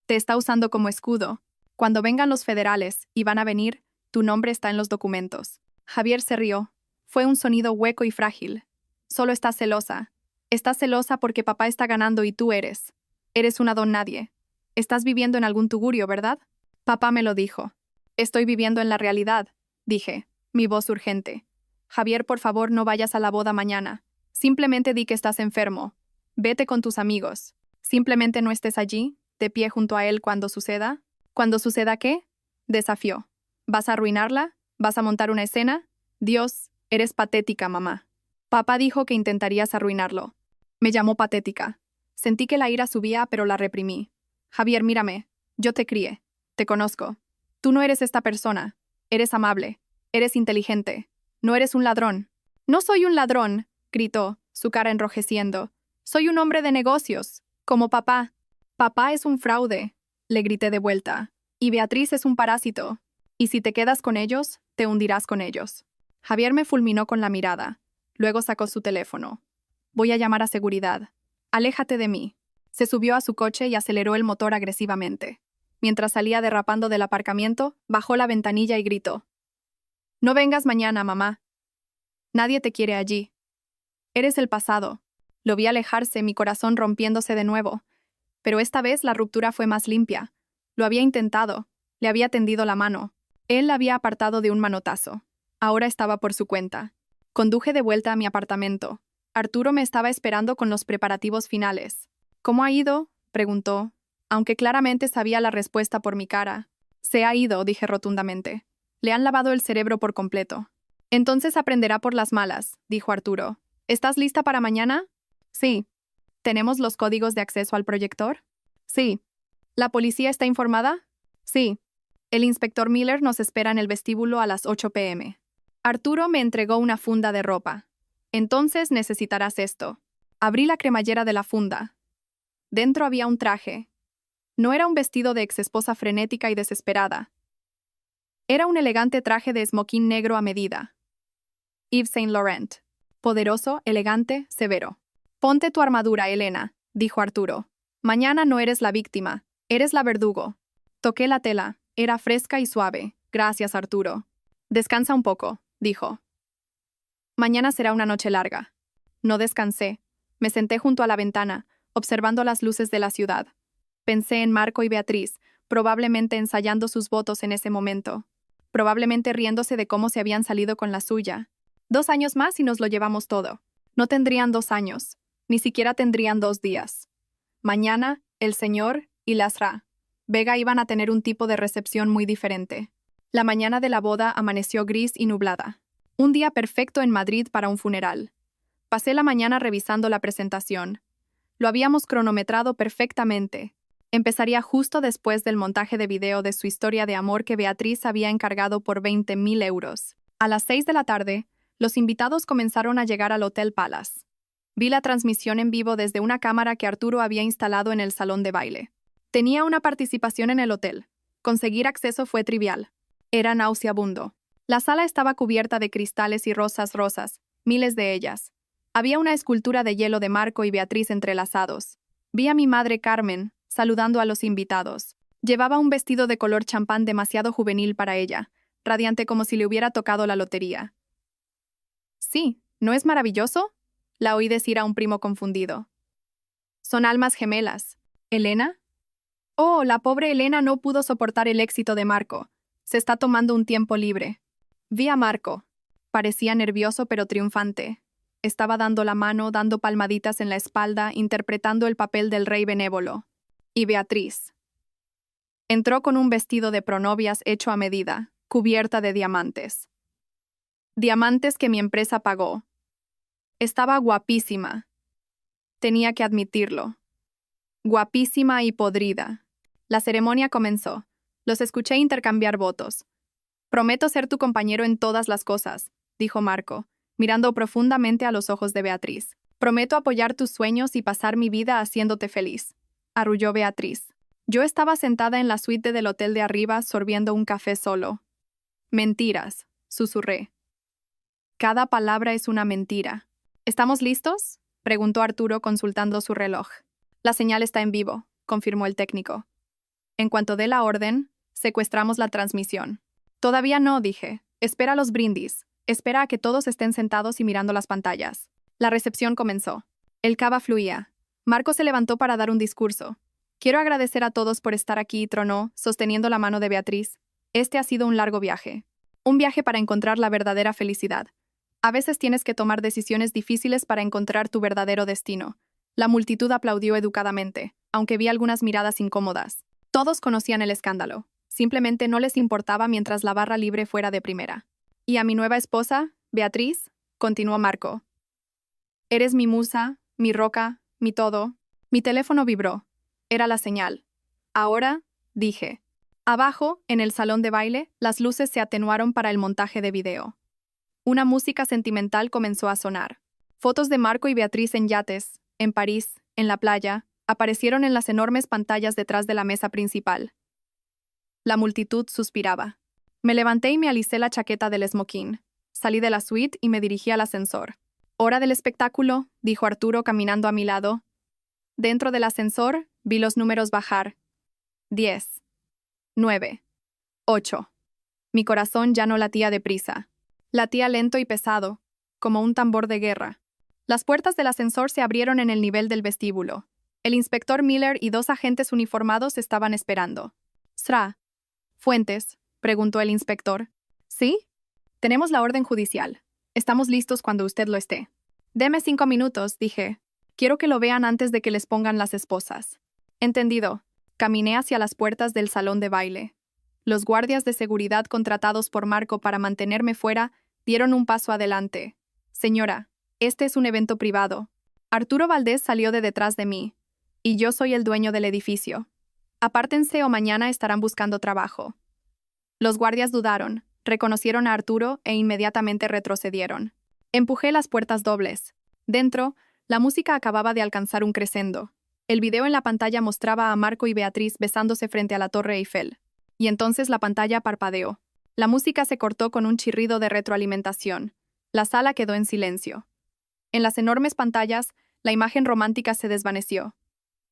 Te está usando como escudo. Cuando vengan los federales, y van a venir, tu nombre está en los documentos. Javier se rió. Fue un sonido hueco y frágil. Solo estás celosa. Estás celosa porque papá está ganando y tú eres. Eres una don nadie. Estás viviendo en algún tugurio, ¿verdad? Papá me lo dijo. Estoy viviendo en la realidad, dije, mi voz urgente. Javier, por favor, no vayas a la boda mañana. Simplemente di que estás enfermo. Vete con tus amigos. Simplemente no estés allí, de pie junto a él cuando suceda. ¿Cuando suceda qué? Desafió. ¿Vas a arruinarla? ¿Vas a montar una escena? Dios, eres patética, mamá. Papá dijo que intentarías arruinarlo. Me llamó patética. Sentí que la ira subía, pero la reprimí. Javier, mírame. Yo te crié. Te conozco. Tú no eres esta persona. Eres amable. Eres inteligente. No eres un ladrón. No soy un ladrón, gritó, su cara enrojeciendo. Soy un hombre de negocios, como papá. Papá es un fraude, le grité de vuelta. Y Beatriz es un parásito. Y si te quedas con ellos, te hundirás con ellos. Javier me fulminó con la mirada. Luego sacó su teléfono. Voy a llamar a seguridad. Aléjate de mí. Se subió a su coche y aceleró el motor agresivamente. Mientras salía derrapando del aparcamiento, bajó la ventanilla y gritó. No vengas mañana, mamá. Nadie te quiere allí. Eres el pasado. Lo vi alejarse, mi corazón rompiéndose de nuevo. Pero esta vez la ruptura fue más limpia. Lo había intentado. Le había tendido la mano. Él la había apartado de un manotazo. Ahora estaba por su cuenta. Conduje de vuelta a mi apartamento. Arturo me estaba esperando con los preparativos finales. ¿Cómo ha ido?, preguntó, aunque claramente sabía la respuesta por mi cara. Se ha ido, dije rotundamente. Le han lavado el cerebro por completo. Entonces aprenderá por las malas, dijo Arturo. ¿Estás lista para mañana? Sí. ¿Tenemos los códigos de acceso al proyector? Sí. ¿La policía está informada? Sí. El inspector Miller nos espera en el vestíbulo a las 8 p.m. Arturo me entregó una funda de ropa. Entonces necesitarás esto. Abrí la cremallera de la funda. Dentro había un traje. No era un vestido de exesposa frenética y desesperada. Era un elegante traje de esmoquín negro a medida. Yves Saint Laurent. Poderoso, elegante, severo. Ponte tu armadura, Elena, dijo Arturo. Mañana no eres la víctima, eres la verdugo. Toqué la tela, era fresca y suave. Gracias, Arturo. Descansa un poco, dijo. Mañana será una noche larga. No descansé. Me senté junto a la ventana, observando las luces de la ciudad. Pensé en Marco y Beatriz, probablemente ensayando sus votos en ese momento. Probablemente riéndose de cómo se habían salido con la suya. 2 años más y nos lo llevamos todo. No tendrían 2 años. Ni siquiera tendrían 2 días. Mañana, el señor y Lasra Vega iban a tener un tipo de recepción muy diferente. La mañana de la boda amaneció gris y nublada. Un día perfecto en Madrid para un funeral. Pasé la mañana revisando la presentación. Lo habíamos cronometrado perfectamente. Empezaría justo después del montaje de video de su historia de amor que Beatriz había encargado por 20.000 euros. A las 6 de la tarde, los invitados comenzaron a llegar al Hotel Palace. Vi la transmisión en vivo desde una cámara que Arturo había instalado en el salón de baile. Tenía una participación en el hotel. Conseguir acceso fue trivial. Era nauseabundo. La sala estaba cubierta de cristales y rosas, miles de ellas. Había una escultura de hielo de Marco y Beatriz entrelazados. Vi a mi madre Carmen, saludando a los invitados. Llevaba un vestido de color champán demasiado juvenil para ella, radiante como si le hubiera tocado la lotería. Sí, ¿no es maravilloso?, La oí decir a un primo confundido. Son almas gemelas. ¿Elena? Oh, la pobre Elena no pudo soportar el éxito de Marco. Se está tomando un tiempo libre. Vi a Marco. Parecía nervioso pero triunfante. Estaba dando la mano, dando palmaditas en la espalda, interpretando el papel del rey benévolo. Y Beatriz. Entró con un vestido de pronovias hecho a medida, cubierta de diamantes. Diamantes que mi empresa pagó. Estaba guapísima. Tenía que admitirlo. Guapísima y podrida. La ceremonia comenzó. Los escuché intercambiar votos. Prometo ser tu compañero en todas las cosas, dijo Marco, mirando profundamente a los ojos de Beatriz. Prometo apoyar tus sueños y pasar mi vida haciéndote feliz, arrulló Beatriz. Yo estaba sentada en la suite del hotel de arriba sorbiendo un café solo. Mentiras, susurré. Cada palabra es una mentira. ¿Estamos listos?, preguntó Arturo consultando su reloj. La señal está en vivo, confirmó el técnico. En cuanto dé la orden, secuestramos la transmisión. Todavía no, dije. Espera los brindis. Espera a que todos estén sentados y mirando las pantallas. La recepción comenzó. El cava fluía. Marco se levantó para dar un discurso. Quiero agradecer a todos por estar aquí, tronó, sosteniendo la mano de Beatriz. Este ha sido un largo viaje. Un viaje para encontrar la verdadera felicidad. A veces tienes que tomar decisiones difíciles para encontrar tu verdadero destino. La multitud aplaudió educadamente, aunque vi algunas miradas incómodas. Todos conocían el escándalo. Simplemente no les importaba mientras la barra libre fuera de primera. ¿Y a mi nueva esposa, Beatriz?, continuó Marco. Eres mi musa, mi roca, mi todo. Mi teléfono vibró. Era la señal. Ahora, dije. Abajo, en el salón de baile, las luces se atenuaron para el montaje de video. Una música sentimental comenzó a sonar. Fotos de Marco y Beatriz en yates, en París, en la playa, aparecieron en las enormes pantallas detrás de la mesa principal. La multitud suspiraba. Me levanté y me alicé la chaqueta del smoking. Salí de la suite y me dirigí al ascensor. «Hora del espectáculo», dijo Arturo caminando a mi lado. Dentro del ascensor, vi los números bajar. 10, 9, 8. Mi corazón ya no latía deprisa. Latía lento y pesado, como un tambor de guerra. Las puertas del ascensor se abrieron en el nivel del vestíbulo. El inspector Miller y 2 agentes uniformados estaban esperando. «Sra. Fuentes», preguntó el inspector. «¿Sí? Tenemos la orden judicial. Estamos listos cuando usted lo esté». «Deme 5 minutos», dije. «Quiero que lo vean antes de que les pongan las esposas». «Entendido». Caminé hacia las puertas del salón de baile. Los guardias de seguridad contratados por Marco para mantenerme fuera dieron un paso adelante. «Señora, este es un evento privado». Arturo Valdés salió de detrás de mí. «Y yo soy el dueño del edificio. Apártense o mañana estarán buscando trabajo». Los guardias dudaron, reconocieron a Arturo e inmediatamente retrocedieron. Empujé las puertas dobles. Dentro, la música acababa de alcanzar un crescendo. El video en la pantalla mostraba a Marco y Beatriz besándose frente a la Torre Eiffel. Y entonces la pantalla parpadeó. La música se cortó con un chirrido de retroalimentación. La sala quedó en silencio. En las enormes pantallas, la imagen romántica se desvaneció.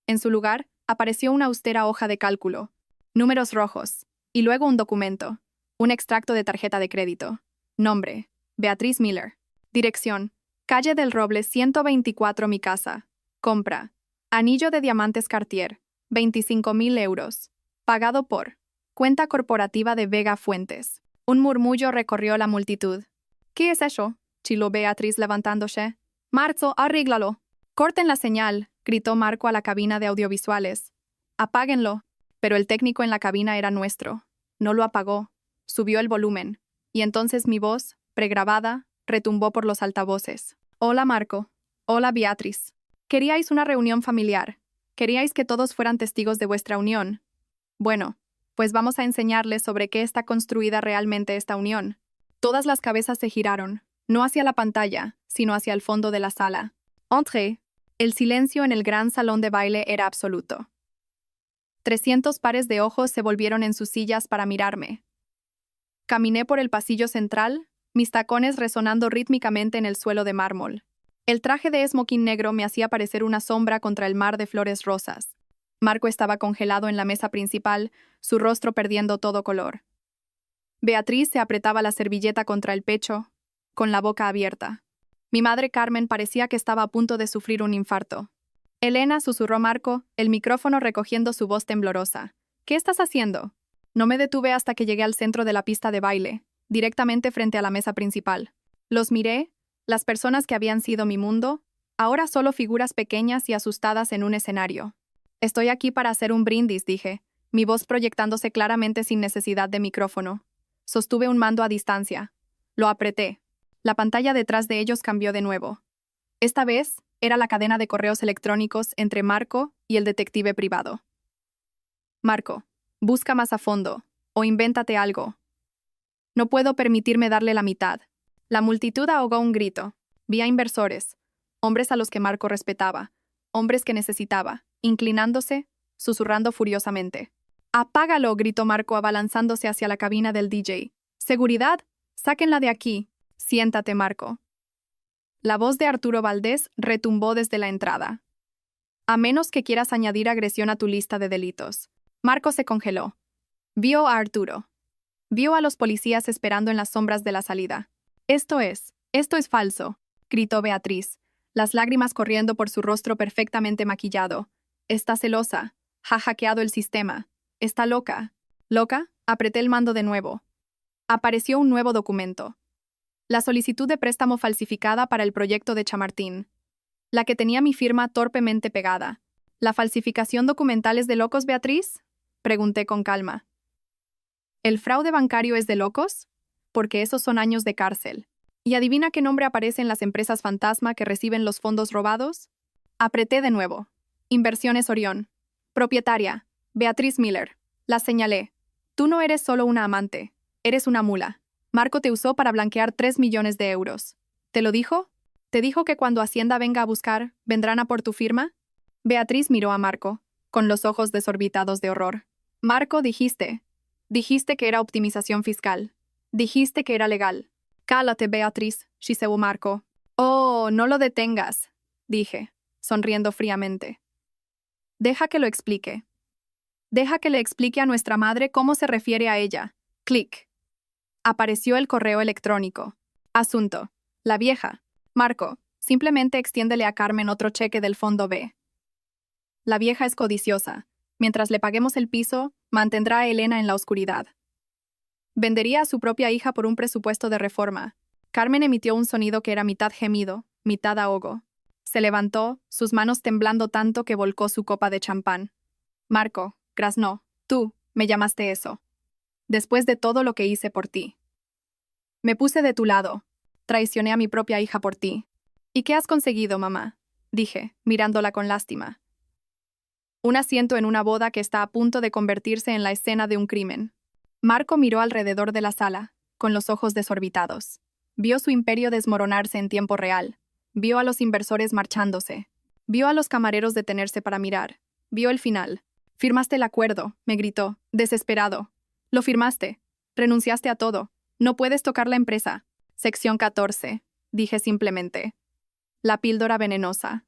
En su lugar, apareció una austera hoja de cálculo, números rojos, y luego un documento, un extracto de tarjeta de crédito. Nombre: Beatriz Miller. Dirección: Calle del Roble 124, mi casa. Compra: anillo de diamantes Cartier, 25.000 euros. Pagado por cuenta corporativa de Vega Fuentes. Un murmullo recorrió la multitud. «¿Qué es eso?», chilló Beatriz levantándose. «Marzo, arréglalo». «Corten la señal», gritó Marco a la cabina de audiovisuales. «Apáguenlo». Pero el técnico en la cabina era nuestro. No lo apagó. Subió el volumen. Y entonces mi voz, pregrabada, retumbó por los altavoces. «Hola, Marco. Hola, Beatriz. Queríais una reunión familiar. Queríais que todos fueran testigos de vuestra unión. Bueno, pues vamos a enseñarles sobre qué está construida realmente esta unión». Todas las cabezas se giraron, no hacia la pantalla, sino hacia el fondo de la sala. Entré. El silencio en el gran salón de baile era absoluto. 300 pares de ojos se volvieron en sus sillas para mirarme. Caminé por el pasillo central, mis tacones resonando rítmicamente en el suelo de mármol. El traje de smoking negro me hacía parecer una sombra contra el mar de flores rosas. Marco estaba congelado en la mesa principal, su rostro perdiendo todo color. Beatriz se apretaba la servilleta contra el pecho, con la boca abierta. Mi madre Carmen parecía que estaba a punto de sufrir un infarto. Elena, susurró Marco, el micrófono recogiendo su voz temblorosa. ¿Qué estás haciendo? No me detuve hasta que llegué al centro de la pista de baile, directamente frente a la mesa principal. Los miré, las personas que habían sido mi mundo, ahora solo figuras pequeñas y asustadas en un escenario. Estoy aquí para hacer un brindis, dije, mi voz proyectándose claramente sin necesidad de micrófono. Sostuve un mando a distancia. Lo apreté. La pantalla detrás de ellos cambió de nuevo. Esta vez, era la cadena de correos electrónicos entre Marco y el detective privado. Marco, busca más a fondo, o invéntate algo. No puedo permitirme darle la mitad. La multitud ahogó un grito. Vi a inversores, hombres a los que Marco respetaba, hombres que necesitaba, inclinándose, susurrando furiosamente. «¡Apágalo!», gritó Marco abalanzándose hacia la cabina del DJ. «¡Seguridad! ¡Sáquenla de aquí!». «Siéntate, Marco». La voz de Arturo Valdés retumbó desde la entrada. «A menos que quieras añadir agresión a tu lista de delitos». Marco se congeló. Vio a Arturo. Vio a los policías esperando en las sombras de la salida. Esto es falso», gritó Beatriz, las lágrimas corriendo por su rostro perfectamente maquillado. «Está celosa. Ha hackeado el sistema. Está loca». «¿Loca?», apreté el mando de nuevo. Apareció un nuevo documento. La solicitud de préstamo falsificada para el proyecto de Chamartín. La que tenía mi firma torpemente pegada. ¿La falsificación documental es de locos, Beatriz?, pregunté con calma. ¿El fraude bancario es de locos? Porque esos son años de cárcel. ¿Y adivina qué nombre aparece en las empresas fantasma que reciben los fondos robados? Apreté de nuevo. Inversiones Orión. Propietaria, Beatriz Miller. La señalé. Tú no eres solo una amante. Eres una mula. Marco te usó para blanquear 3 millones de euros. ¿Te lo dijo? ¿Te dijo que cuando Hacienda venga a buscar, vendrán a por tu firma? Beatriz miró a Marco, con los ojos desorbitados de horror. Marco, dijiste que era optimización fiscal. Dijiste que era legal. Cálate, Beatriz, chiseu Marco. Oh, no lo detengas, dije, sonriendo fríamente. Deja que lo explique. Deja que le explique a nuestra madre cómo se refiere a ella. Clic. Apareció el correo electrónico. Asunto. La vieja. Marco, simplemente extiéndele a Carmen otro cheque del fondo B. La vieja es codiciosa. Mientras le paguemos el piso, mantendrá a Elena en la oscuridad. Vendería a su propia hija por un presupuesto de reforma. Carmen emitió un sonido que era mitad gemido, mitad ahogo. Se levantó, sus manos temblando tanto que volcó su copa de champán. Marco, graznó, tú, me llamaste eso. Después de todo lo que hice por ti. Me puse de tu lado. Traicioné a mi propia hija por ti. ¿Y qué has conseguido, mamá?, dije, mirándola con lástima. Un asiento en una boda que está a punto de convertirse en la escena de un crimen. Marco miró alrededor de la sala, con los ojos desorbitados. Vio su imperio desmoronarse en tiempo real. Vio a los inversores marchándose. Vio a los camareros detenerse para mirar. Vio el final. «Firmaste el acuerdo», me gritó, desesperado. «Lo firmaste. Renunciaste a todo. No puedes tocar la empresa». Sección 14. Dije simplemente. La píldora venenosa.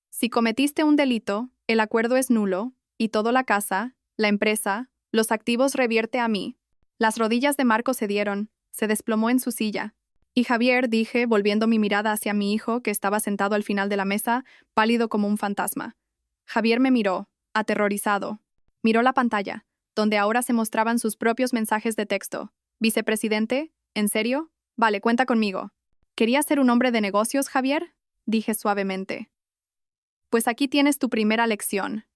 Si cometiste un delito, el acuerdo es nulo, y toda la casa, la empresa, los activos revierte a mí. Las rodillas de Marco cedieron, se desplomó en su silla. Y Javier, dije, volviendo mi mirada hacia mi hijo, que estaba sentado al final de la mesa, pálido como un fantasma. Javier me miró, aterrorizado. Miró la pantalla, donde ahora se mostraban sus propios mensajes de texto. «¿Vicepresidente? ¿En serio? Vale, cuenta conmigo». «¿Querías ser un hombre de negocios, Javier?», dije suavemente. «Pues aquí tienes tu primera lección.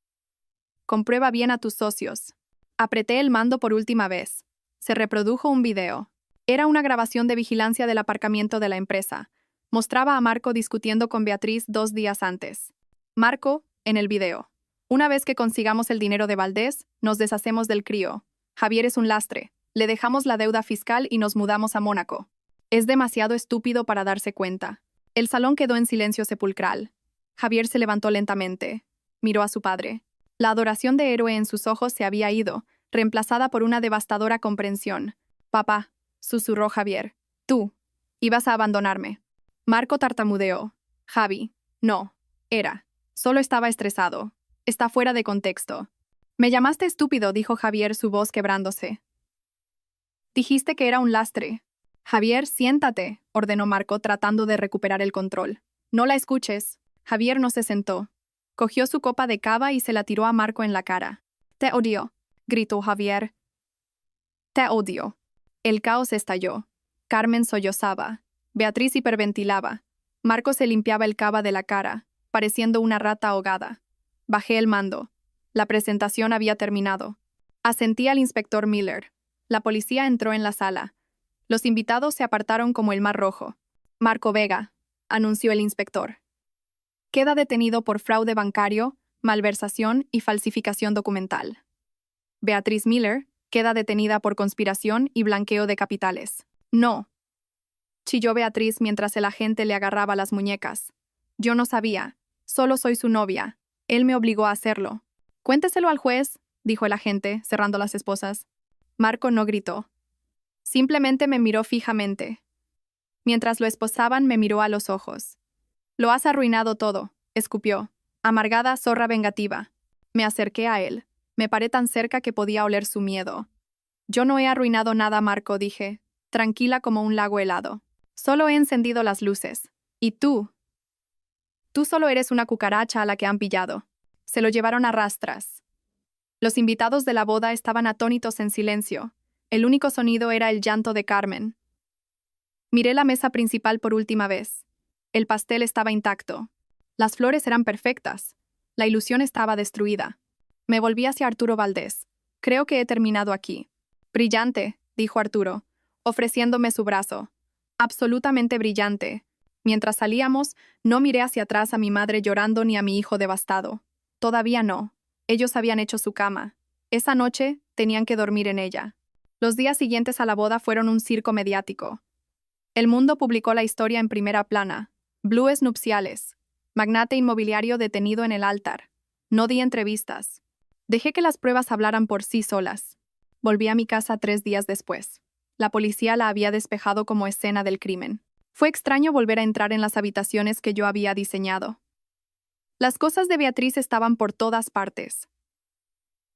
Comprueba bien a tus socios». Apreté el mando por última vez. Se reprodujo un video. Era una grabación de vigilancia del aparcamiento de la empresa. Mostraba a Marco discutiendo con Beatriz 2 días antes. Marco, en el video. «Una vez que consigamos el dinero de Valdés, nos deshacemos del crío. Javier es un lastre. Le dejamos la deuda fiscal y nos mudamos a Mónaco». Es demasiado estúpido para darse cuenta. El salón quedó en silencio sepulcral. Javier se levantó lentamente. Miró a su padre. La adoración de héroe en sus ojos se había ido, reemplazada por una devastadora comprensión. «Papá», susurró Javier. «Tú. Ibas a abandonarme». Marco tartamudeó. «Javi. No. Era. Solo estaba estresado. Está fuera de contexto». «Me llamaste estúpido», dijo Javier, su voz quebrándose. «Dijiste que era un lastre». Javier, siéntate, ordenó Marco tratando de recuperar el control. No la escuches. Javier no se sentó. Cogió su copa de cava y se la tiró a Marco en la cara. Te odio, gritó Javier. Te odio. El caos estalló. Carmen sollozaba. Beatriz hiperventilaba. Marco se limpiaba el cava de la cara, pareciendo una rata ahogada. Bajé el mando. La presentación había terminado. Asentí al inspector Miller. La policía entró en la sala. Los invitados se apartaron como el mar rojo. Marco Vega, anunció el inspector. Queda detenido por fraude bancario, malversación y falsificación documental. Beatriz Miller queda detenida por conspiración y blanqueo de capitales. No, chilló Beatriz mientras el agente le agarraba las muñecas. Yo no sabía. Solo soy su novia. Él me obligó a hacerlo. Cuénteselo al juez, dijo el agente, cerrando las esposas. Marco no gritó. Simplemente me miró fijamente. Mientras lo esposaban, me miró a los ojos. Lo has arruinado todo, escupió. Amargada zorra vengativa. Me acerqué a él. Me paré tan cerca que podía oler su miedo. Yo no he arruinado nada, Marco, dije, tranquila como un lago helado. Solo he encendido las luces. ¿Y tú? Tú solo eres una cucaracha a la que han pillado. Se lo llevaron a rastras. Los invitados de la boda estaban atónitos en silencio. El único sonido era el llanto de Carmen. Miré la mesa principal por última vez. El pastel estaba intacto. Las flores eran perfectas. La ilusión estaba destruida. Me volví hacia Arturo Valdés. Creo que he terminado aquí. Brillante, dijo Arturo, ofreciéndome su brazo. Absolutamente brillante. Mientras salíamos, no miré hacia atrás a mi madre llorando ni a mi hijo devastado. Todavía no. Ellos habían hecho su cama. Esa noche tenían que dormir en ella. Los días siguientes a la boda fueron un circo mediático. El Mundo publicó la historia en primera plana. Blues nupciales. Magnate inmobiliario detenido en el altar. No di entrevistas. Dejé que las pruebas hablaran por sí solas. Volví a mi casa 3 días después. La policía la había despejado como escena del crimen. Fue extraño volver a entrar en las habitaciones que yo había diseñado. Las cosas de Beatriz estaban por todas partes.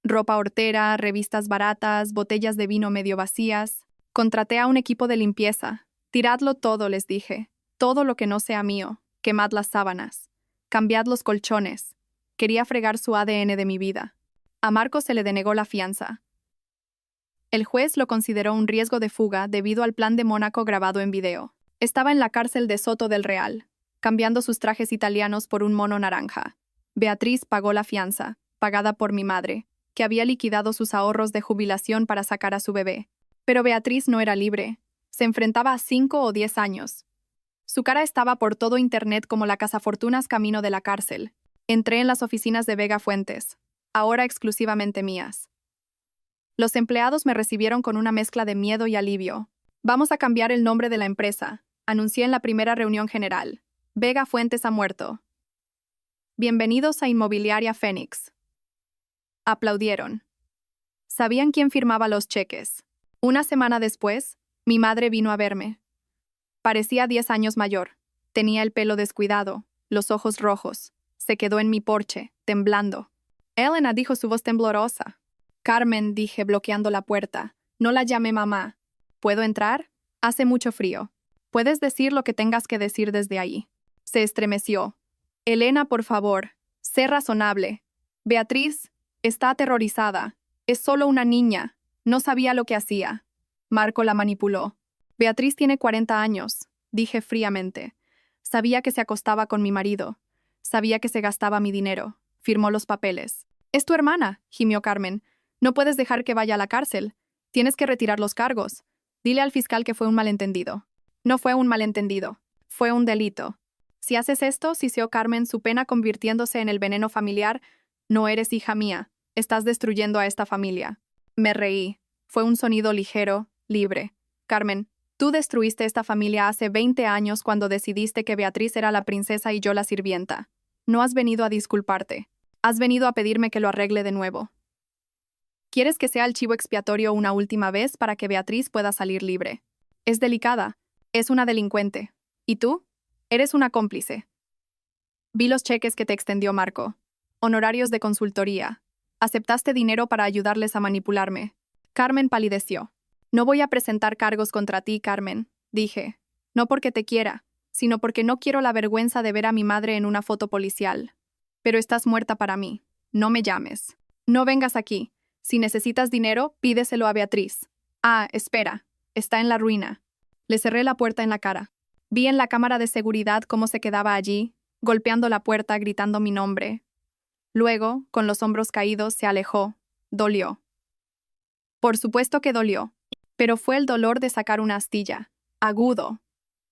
Ropa hortera, revistas baratas, botellas de vino medio vacías. Contraté a un equipo de limpieza. Tiradlo todo, les dije. Todo lo que no sea mío. Quemad las sábanas. Cambiad los colchones. Quería fregar su ADN de mi vida. A Marco se le denegó la fianza. El juez lo consideró un riesgo de fuga debido al plan de Mónaco grabado en video. Estaba en la cárcel de Soto del Real, cambiando sus trajes italianos por un mono naranja. Beatriz pagó la fianza, pagada por mi madre, que había liquidado sus ahorros de jubilación para sacar a su bebé. Pero Beatriz no era libre. Se enfrentaba a 5 o 10 años. Su cara estaba por todo internet como la cazafortunas camino de la cárcel. Entré en las oficinas de Vega Fuentes, ahora exclusivamente mías. Los empleados me recibieron con una mezcla de miedo y alivio. Vamos a cambiar el nombre de la empresa, anuncié en la primera reunión general. Vega Fuentes ha muerto. Bienvenidos a Inmobiliaria Fénix. Aplaudieron. Sabían quién firmaba los cheques. Una semana después, mi madre vino a verme. Parecía 10 años mayor. Tenía el pelo descuidado, los ojos rojos. Se quedó en mi porche, temblando. Elena, dijo su voz temblorosa. Carmen, dije, bloqueando la puerta. No la llame mamá. ¿Puedo entrar? Hace mucho frío. Puedes decir lo que tengas que decir desde ahí. Se estremeció. Elena, por favor, sé razonable. Beatriz está aterrorizada. Es solo una niña. No sabía lo que hacía. Marco la manipuló. Beatriz tiene 40 años, dije fríamente. Sabía que se acostaba con mi marido. Sabía que se gastaba mi dinero. Firmó los papeles. Es tu hermana, gimió Carmen. No puedes dejar que vaya a la cárcel. Tienes que retirar los cargos. Dile al fiscal que fue un malentendido. No fue un malentendido. Fue un delito. Si haces esto, siseó Carmen, su pena convirtiéndose en el veneno familiar, no eres hija mía. Estás destruyendo a esta familia. Me reí. Fue un sonido ligero, libre. Carmen, tú destruiste esta familia hace 20 años cuando decidiste que Beatriz era la princesa y yo la sirvienta. No has venido a disculparte. Has venido a pedirme que lo arregle de nuevo. ¿Quieres que sea el chivo expiatorio una última vez para que Beatriz pueda salir libre? Es delicada. Es una delincuente. ¿Y tú? Eres una cómplice. Vi los cheques que te extendió Marco. Honorarios de consultoría. Aceptaste dinero para ayudarles a manipularme. Carmen palideció. No voy a presentar cargos contra ti, Carmen. dije. No porque te quiera, sino porque no quiero la vergüenza de ver a mi madre en una foto policial. Pero estás muerta para mí. No me llames. No vengas aquí. Si necesitas dinero, pídeselo a Beatriz. Ah, espera. Está en la ruina. Le cerré la puerta en la cara. Vi en la cámara de seguridad cómo se quedaba allí, golpeando la puerta, gritando mi nombre. Luego, con los hombros caídos, se alejó. Dolió. Por supuesto que dolió. Pero fue el dolor de sacar una astilla. Agudo.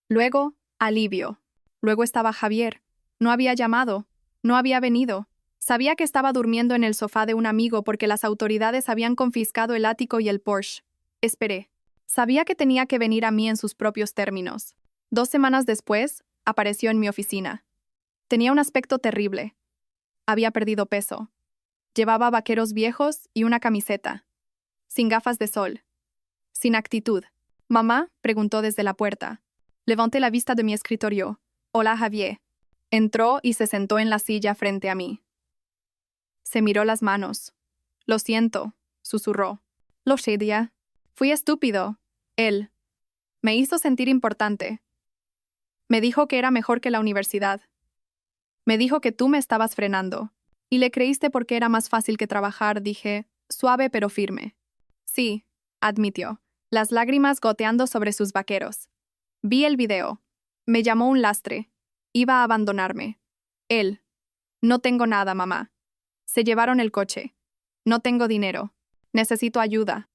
Luego, alivio. Luego estaba Javier. No había llamado. No había venido. Sabía que estaba durmiendo en el sofá de un amigo porque las autoridades habían confiscado el ático y el Porsche. Esperé. Sabía que tenía que venir a mí en sus propios términos. 2 semanas después, apareció en mi oficina. Tenía un aspecto terrible. Había perdido peso. Llevaba vaqueros viejos y una camiseta. Sin gafas de sol. Sin actitud. «¿Mamá?», preguntó desde la puerta. Levanté la vista de mi escritorio. «Hola, Javier». Entró y se sentó en la silla frente a mí. Se miró las manos. «Lo siento», susurró. «Lo sé, tía. Fui estúpido». Él. Me hizo sentir importante. Me dijo que era mejor que la universidad. Me dijo que tú me estabas frenando. Y le creíste porque era más fácil que trabajar, dije, suave pero firme. Sí, admitió, las lágrimas goteando sobre sus vaqueros. Vi el video. Me llamó un lastre. Iba a abandonarme. Él. No tengo nada, mamá. Se llevaron el coche. No tengo dinero. Necesito ayuda.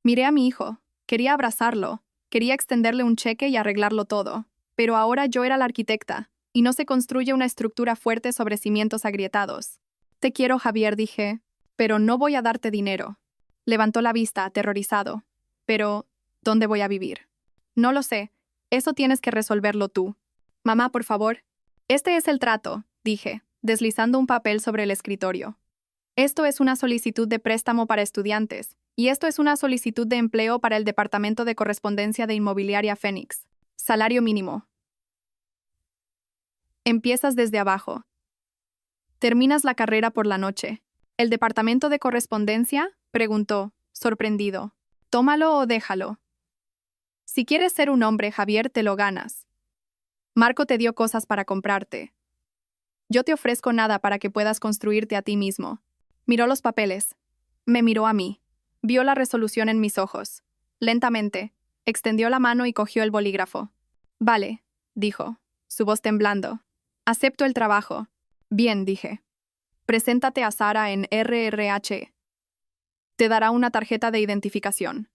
Miré a mi hijo. Quería abrazarlo. Quería extenderle un cheque y arreglarlo todo. Pero ahora yo era la arquitecta, y no se construye una estructura fuerte sobre cimientos agrietados. Te quiero, Javier, dije, pero no voy a darte dinero. Levantó la vista, aterrorizado. Pero, ¿dónde voy a vivir? No lo sé. Eso tienes que resolverlo tú. Mamá, por favor. Este es el trato, dije, deslizando un papel sobre el escritorio. Esto es una solicitud de préstamo para estudiantes, y esto es una solicitud de empleo para el Departamento de Correspondencia de Inmobiliaria Fénix. Salario mínimo. Empiezas desde abajo. Terminas la carrera por la noche. ¿El departamento de correspondencia?, preguntó, sorprendido. Tómalo o déjalo. Si quieres ser un hombre, Javier, te lo ganas. Marco te dio cosas para comprarte. Yo te ofrezco nada para que puedas construirte a ti mismo. Miró los papeles. Me miró a mí. Vio la resolución en mis ojos. Lentamente, extendió la mano y cogió el bolígrafo. Vale, dijo, su voz temblando. Acepto el trabajo. Bien, dije. Preséntate a Sara en RRH. Te dará una tarjeta de identificación.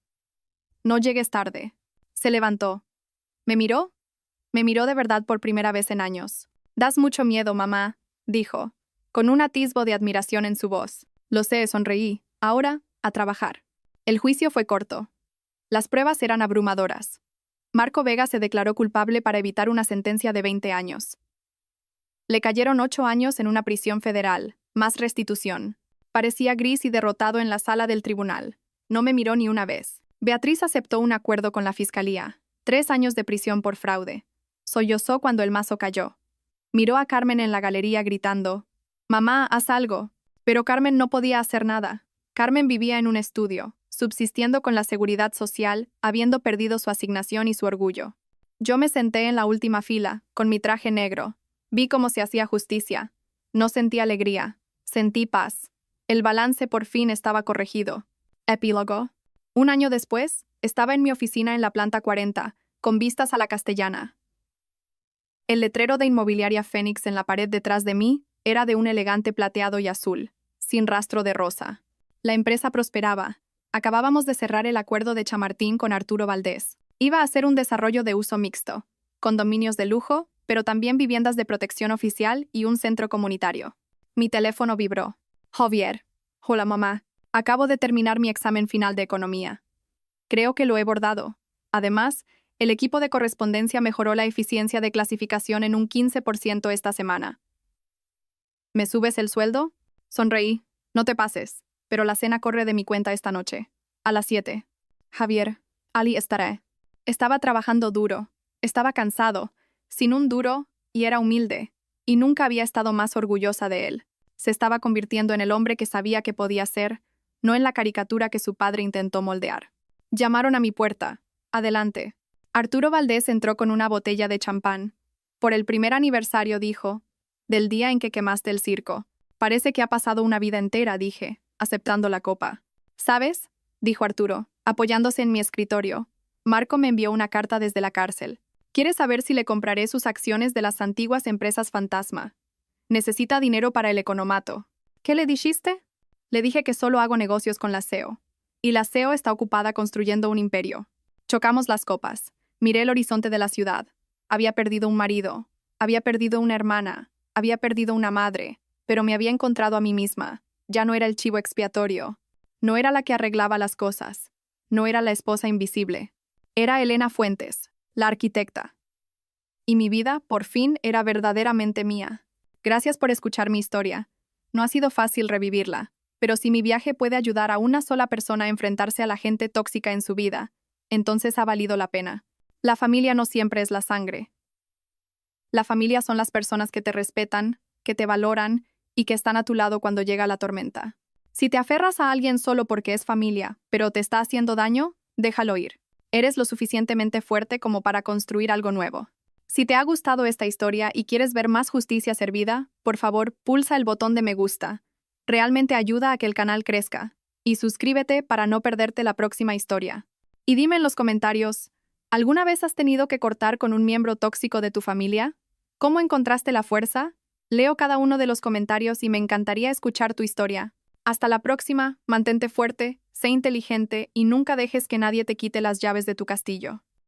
No llegues tarde. Se levantó. ¿Me miró? Me miró de verdad por primera vez en años. Das mucho miedo, mamá, dijo, con un atisbo de admiración en su voz. Lo sé, sonreí. Ahora, a trabajar. El juicio fue corto. Las pruebas eran abrumadoras. Marco Vega se declaró culpable para evitar una sentencia de 20 años. Le cayeron 8 años en una prisión federal, más restitución. Parecía gris y derrotado en la sala del tribunal. No me miró ni una vez. Beatriz aceptó un acuerdo con la fiscalía. 3 años de prisión por fraude. Sollozó cuando el mazo cayó. Miró a Carmen en la galería gritando, «Mamá, haz algo». Pero Carmen no podía hacer nada. Carmen vivía en un estudio, subsistiendo con la seguridad social, habiendo perdido su asignación y su orgullo. Yo me senté en la última fila, con mi traje negro. Vi cómo se hacía justicia. No sentí alegría. Sentí paz. El balance por fin estaba corregido. Epílogo. 1 año después, estaba en mi oficina en la planta 40, con vistas a la Castellana. El letrero de Inmobiliaria Fénix en la pared detrás de mí era de un elegante plateado y azul, sin rastro de rosa. La empresa prosperaba. Acabábamos de cerrar el acuerdo de Chamartín con Arturo Valdés. Iba a ser un desarrollo de uso mixto, condominios de lujo, pero también viviendas de protección oficial y un centro comunitario. Mi teléfono vibró. Javier. Hola, mamá. Acabo de terminar mi examen final de economía. Creo que lo he bordado. Además, el equipo de correspondencia mejoró la eficiencia de clasificación en un 15% esta semana. ¿Me subes el sueldo? Sonreí. No te pases, pero la cena corre de mi cuenta esta noche. A las 7. Javier, Ali estaré. Estaba trabajando duro. Estaba cansado, sin un duro, y era humilde. Y nunca había estado más orgullosa de él. Se estaba convirtiendo en el hombre que sabía que podía ser, no en la caricatura que su padre intentó moldear. Llamaron a mi puerta. Adelante. Arturo Valdés entró con una botella de champán. Por el primer aniversario, dijo, del día en que quemaste el circo. Parece que ha pasado una vida entera, dije, aceptando la copa. ¿Sabes? Dijo Arturo, apoyándose en mi escritorio. Marco me envió una carta desde la cárcel. Quiere saber si le compraré sus acciones de las antiguas empresas fantasma. Necesita dinero para el economato. ¿Qué le dijiste? Le dije que solo hago negocios con la CEO. Y la CEO está ocupada construyendo un imperio. Chocamos las copas. Miré el horizonte de la ciudad. Había perdido un marido. Había perdido una hermana. Había perdido una madre. Pero me había encontrado a mí misma. Ya no era el chivo expiatorio. No era la que arreglaba las cosas. No era la esposa invisible. Era Elena Fuentes, la arquitecta. Y mi vida, por fin, era verdaderamente mía. Gracias por escuchar mi historia. No ha sido fácil revivirla, pero si mi viaje puede ayudar a una sola persona a enfrentarse a la gente tóxica en su vida, entonces ha valido la pena. La familia no siempre es la sangre. La familia son las personas que te respetan, que te valoran y que están a tu lado cuando llega la tormenta. Si te aferras a alguien solo porque es familia, pero te está haciendo daño, déjalo ir. Eres lo suficientemente fuerte como para construir algo nuevo. Si te ha gustado esta historia y quieres ver más justicia servida, por favor, pulsa el botón de me gusta. Realmente ayuda a que el canal crezca. Y suscríbete para no perderte la próxima historia. Y dime en los comentarios, ¿alguna vez has tenido que cortar con un miembro tóxico de tu familia? ¿Cómo encontraste la fuerza? Leo cada uno de los comentarios y me encantaría escuchar tu historia. Hasta la próxima, mantente fuerte, sé inteligente y nunca dejes que nadie te quite las llaves de tu castillo.